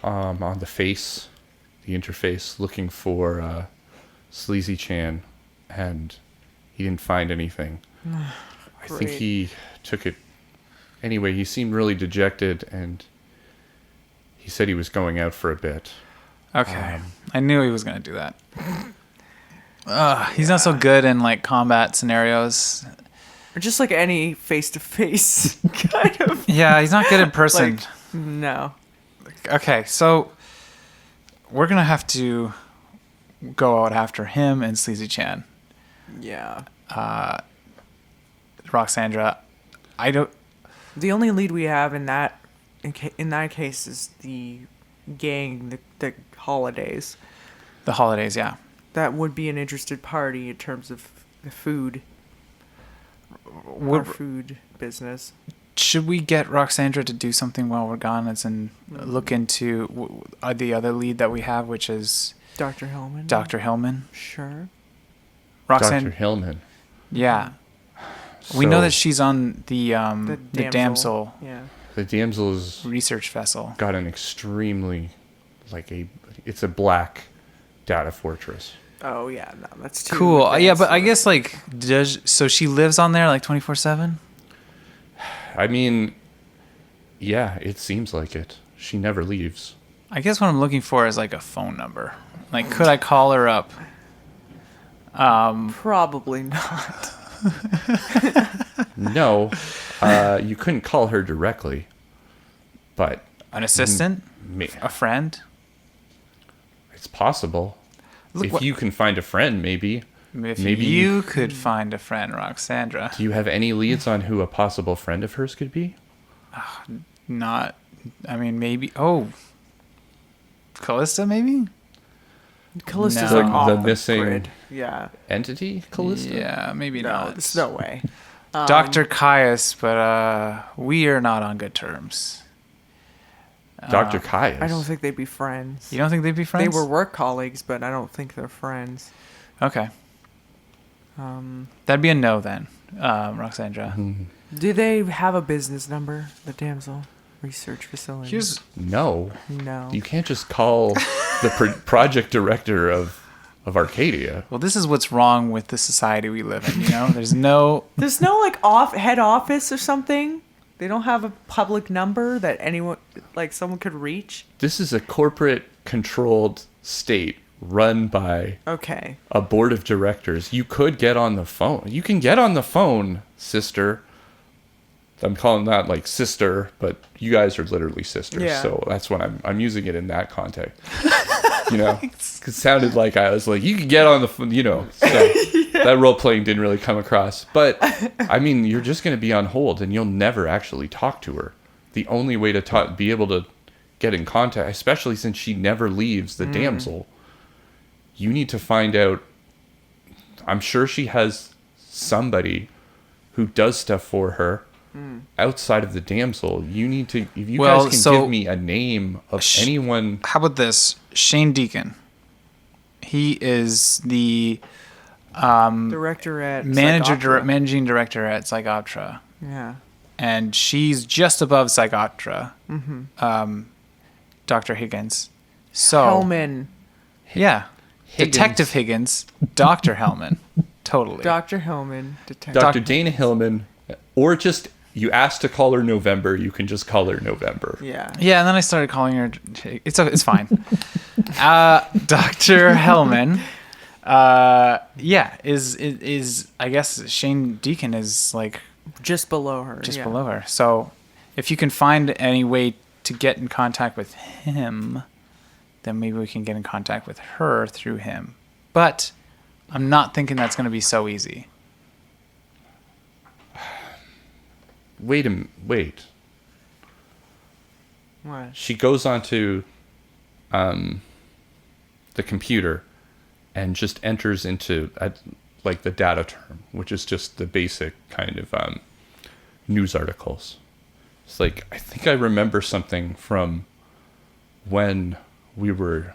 [SPEAKER 3] on the face, the interface, looking for Sleazy Chan, and he didn't find anything. I think he took it. Anyway, he seemed really dejected, and he said he was going out for a bit.
[SPEAKER 1] Okay. I knew he was going to do that. He's not so good in like combat scenarios.
[SPEAKER 2] Or just like any face-to-face kind of.
[SPEAKER 1] Yeah, he's not good in person.
[SPEAKER 2] No.
[SPEAKER 1] Okay, so we're going to have to go out after him and Sleazy Chan.
[SPEAKER 2] Yeah.
[SPEAKER 1] Roxandra,
[SPEAKER 2] The only lead we have in that case is the gang, the holidays.
[SPEAKER 1] The holidays, yeah.
[SPEAKER 2] That would be an interested party in terms of the food. Our food business.
[SPEAKER 1] Should we get Roxandra to do something while we're gone? As in, look into the other lead that we have, which is
[SPEAKER 2] Dr. Hillman.
[SPEAKER 1] Dr. Hillman.
[SPEAKER 2] Sure.
[SPEAKER 3] Dr. Hillman.
[SPEAKER 1] Yeah. We know that she's on the damsel.
[SPEAKER 2] Yeah.
[SPEAKER 3] The damsel's
[SPEAKER 1] research vessel.
[SPEAKER 3] Got an extremely, it's a black data fortress.
[SPEAKER 2] Oh yeah, no, that's too
[SPEAKER 1] cool.
[SPEAKER 2] advanced.
[SPEAKER 1] Yeah, but I guess so she lives on there 24/7.
[SPEAKER 3] I mean, yeah, it seems like it. She never leaves.
[SPEAKER 1] I guess what I'm looking for is like a phone number. Like, could I call her up?
[SPEAKER 2] Probably not.
[SPEAKER 3] No, you couldn't call her directly, but
[SPEAKER 1] an assistant, a friend.
[SPEAKER 3] It's possible. If you can find a friend, maybe.
[SPEAKER 1] Maybe you could find a friend, Roxandra.
[SPEAKER 3] Do you have any leads on who a possible friend of hers could be?
[SPEAKER 1] Not. I mean, maybe. Oh, Callista, maybe.
[SPEAKER 2] Callista's
[SPEAKER 1] No.
[SPEAKER 2] like off
[SPEAKER 3] The
[SPEAKER 2] the
[SPEAKER 3] missing
[SPEAKER 2] grid. Yeah.
[SPEAKER 3] entity, Callista.
[SPEAKER 1] Yeah, maybe not.
[SPEAKER 2] There's no way.
[SPEAKER 1] Dr. Caius, but we are not on good terms.
[SPEAKER 3] Dr. Caius.
[SPEAKER 2] I don't think they'd be friends.
[SPEAKER 1] You don't think they'd be friends?
[SPEAKER 2] They were work colleagues, but I don't think they're friends.
[SPEAKER 1] Okay. That'd be a no then, Roxandra.
[SPEAKER 2] Do they have a business number, the damsel research facility?
[SPEAKER 3] No.
[SPEAKER 2] No.
[SPEAKER 3] You can't just call the project director of Arcadia.
[SPEAKER 1] Well, this is what's wrong with the society we live in, you know? There's no
[SPEAKER 2] like head office or something? They don't have a public number that anyone, like someone could reach?
[SPEAKER 3] This is a corporate controlled state run by a board of directors. You could get on the phone. You can get on the phone, sister. I'm calling that like sister, but you guys are literally sisters.
[SPEAKER 2] Yeah.
[SPEAKER 3] So that's what I'm using it in that context. You know, it sounded like I was like, you can get on the phone, you know. So that role playing didn't really come across. But I mean, you're just going to be on hold and you'll never actually talk to her. The only way to be able to get in contact, especially since she never leaves the damsel, you need to find out. I'm sure she has somebody who does stuff for her outside of the damsel. You need to, if you guys can give me a name of anyone.
[SPEAKER 1] How about this? Shane Deacon. He is the
[SPEAKER 2] director at
[SPEAKER 1] managing director at Psychoptra.
[SPEAKER 2] Yeah.
[SPEAKER 1] And she's just above Psychoptra. Dr. Higgins. So
[SPEAKER 2] Hellman.
[SPEAKER 1] Yeah.
[SPEAKER 3] Higgins.
[SPEAKER 1] Detective Higgins, Dr. Hellman. Totally.
[SPEAKER 2] Dr. Hellman, Detective.
[SPEAKER 3] Dr. Dana Hillman, or just, you asked to call her November, you can just call her November.
[SPEAKER 2] Yeah.
[SPEAKER 1] Yeah, and then I started calling her. It's fine. Dr. Hellman. Is I guess Shane Deacon is like
[SPEAKER 2] just below her.
[SPEAKER 1] Just below her. So if you can find any way to get in contact with him, then maybe we can get in contact with her through him. But I'm not thinking that's going to be so easy.
[SPEAKER 3] Wait.
[SPEAKER 2] What?
[SPEAKER 3] She goes onto the computer and just enters into like the data term, which is just the basic kind of news articles. It's like, I think I remember something from when we were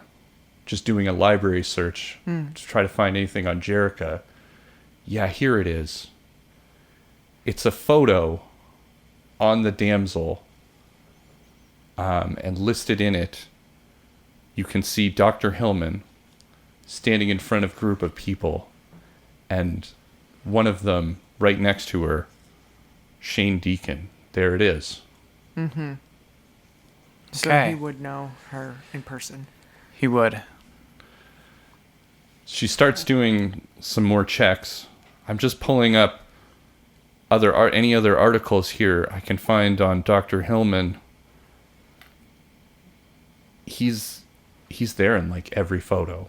[SPEAKER 3] just doing a library search to try to find anything on Jerricka. Yeah, here it is. It's a photo on the damsel, and listed in it, you can see Dr. Hillman standing in front of a group of people, and one of them right next to her, Shane Deacon. There it is.
[SPEAKER 2] Mm-hmm. So
[SPEAKER 1] Okay.
[SPEAKER 2] he would know her in person.
[SPEAKER 1] He would.
[SPEAKER 3] She starts doing some more checks. I'm just pulling up any other articles here I can find on Dr. Hillman. He's there in like every photo.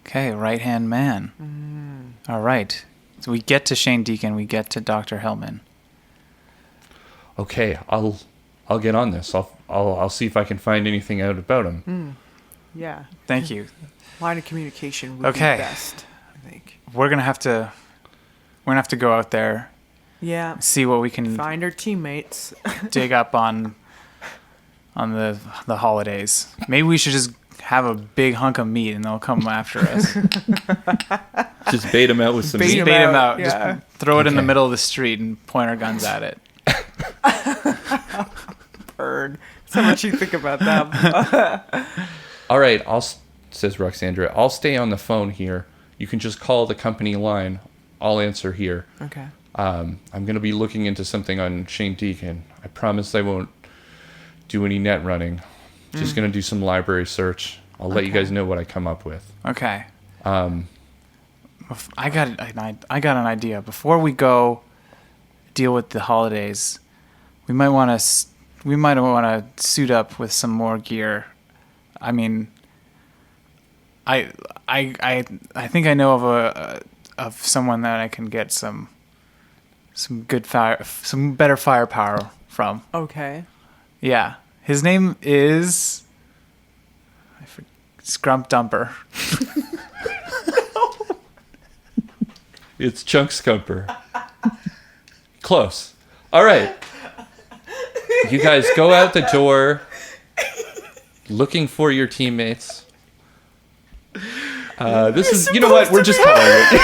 [SPEAKER 1] Okay, right-hand man. All right. So we get to Shane Deacon. We get to Dr. Hellman.
[SPEAKER 3] Okay, I'll get on this. I'll see if I can find anything out about him.
[SPEAKER 2] Yeah.
[SPEAKER 1] Thank you.
[SPEAKER 2] Line of communication would be
[SPEAKER 1] Okay.
[SPEAKER 2] best, I think.
[SPEAKER 1] We're gonna have to go out there,
[SPEAKER 2] Yeah.
[SPEAKER 1] see what we can
[SPEAKER 2] Find her teammates.
[SPEAKER 1] dig up on the holidays. Maybe we should just have a big hunk of meat and they'll come after us.
[SPEAKER 3] Just bait him out with some
[SPEAKER 2] Bait
[SPEAKER 3] meat.
[SPEAKER 1] Just bait him out.
[SPEAKER 2] yeah.
[SPEAKER 1] Just throw it in the
[SPEAKER 3] Okay.
[SPEAKER 1] middle of the street and point our guns at it.
[SPEAKER 2] Bird. So much you think about that.
[SPEAKER 3] All right, says Roxandra, I'll stay on the phone here. You can just call the company line. I'll answer here.
[SPEAKER 2] Okay.
[SPEAKER 3] I'm going to be looking into something on Shane Deacon. I promise I won't do any net running. Just going to do some library search. I'll let you guys know what I come up with.
[SPEAKER 1] Okay. I got an idea. Before we go deal with the holidays, we might want to suit up with some more gear. I mean, I think I know of someone that I can get some better firepower from.
[SPEAKER 2] Okay.
[SPEAKER 1] Yeah, his name is Scrump Dumper.
[SPEAKER 3] It's Chunk Scumper. close. All right. You guys go out the door looking for your teammates. This is, you know what? We're just calling it.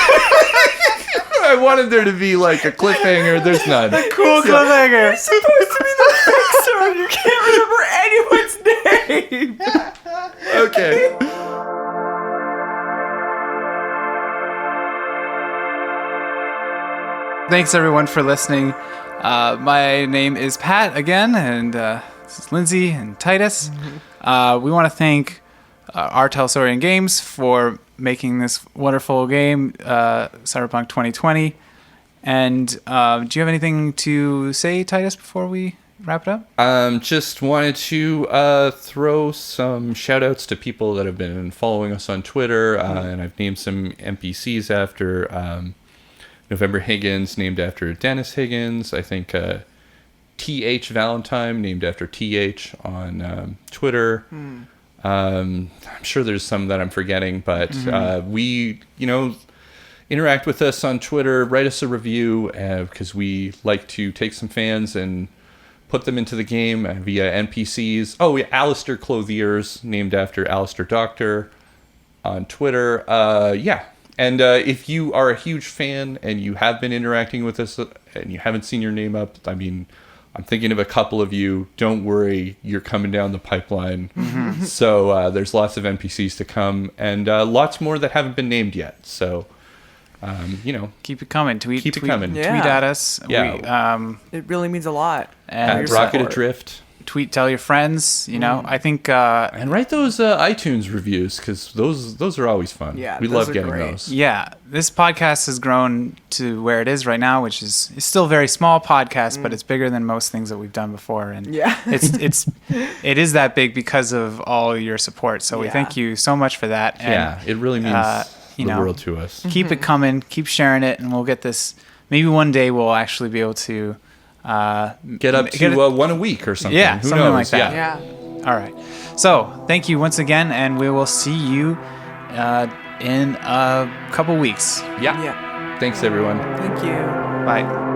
[SPEAKER 3] I wanted there to be like a cliffhanger. There's none.
[SPEAKER 1] Cool cliffhanger.
[SPEAKER 2] You're supposed to be the fixer and you can't remember anyone's name.
[SPEAKER 3] Okay.
[SPEAKER 1] Thanks everyone for listening. My name is Pat again, and this is Lindsay and Titus. We want to thank our Telsorian Games for making this wonderful game, Cyberpunk 2020. And do you have anything to say, Titus, before we wrap it up?
[SPEAKER 3] Just wanted to throw some shout outs to people that have been following us on Twitter, and I've named some NPCs after November Higgins, named after Dennis Higgins. I think TH Valentine, named after TH on Twitter. I'm sure there's some that I'm forgetting, but we, interact with us on Twitter, write us a review, because we like to take some fans and put them into the game via NPCs. Oh, Alistair Clothiers, named after Alistair Doctor on Twitter. And if you are a huge fan and you have been interacting with us and you haven't seen your name up, I mean, I'm thinking of a couple of you. Don't worry, you're coming down the pipeline. So there's lots of NPCs to come, and lots more that haven't been named yet. So,
[SPEAKER 1] keep it coming. Tweet
[SPEAKER 3] coming.
[SPEAKER 1] Tweet at us.
[SPEAKER 3] Yeah.
[SPEAKER 1] We,
[SPEAKER 2] It really means a lot.
[SPEAKER 1] and
[SPEAKER 3] Rocket Adrift.
[SPEAKER 1] tweet, tell your friends. I think
[SPEAKER 3] And write those iTunes reviews, because those are always fun.
[SPEAKER 2] Yeah,
[SPEAKER 3] we
[SPEAKER 2] those
[SPEAKER 3] love
[SPEAKER 2] are
[SPEAKER 3] getting
[SPEAKER 2] great.
[SPEAKER 3] those.
[SPEAKER 1] yeah, this podcast has grown to where it is right now, which is it's still a very small podcast, but it's bigger than most things that we've done before. And
[SPEAKER 2] Yeah.
[SPEAKER 1] it is that big because of all your support. So we
[SPEAKER 2] Yeah.
[SPEAKER 1] thank you so much for that. And,
[SPEAKER 3] Yeah, it really means the world to us.
[SPEAKER 1] keep it coming, keep sharing it, and we'll get this. Maybe one day we'll actually be able to
[SPEAKER 3] Get up to one a week or something.
[SPEAKER 1] Yeah,
[SPEAKER 3] Who
[SPEAKER 1] something
[SPEAKER 3] knows?
[SPEAKER 1] like that.
[SPEAKER 2] Yeah.
[SPEAKER 1] All right. So thank you once again, and we will see you in a couple weeks.
[SPEAKER 3] Yeah.
[SPEAKER 2] Yeah.
[SPEAKER 3] Thanks, everyone.
[SPEAKER 2] Thank you.
[SPEAKER 1] Bye.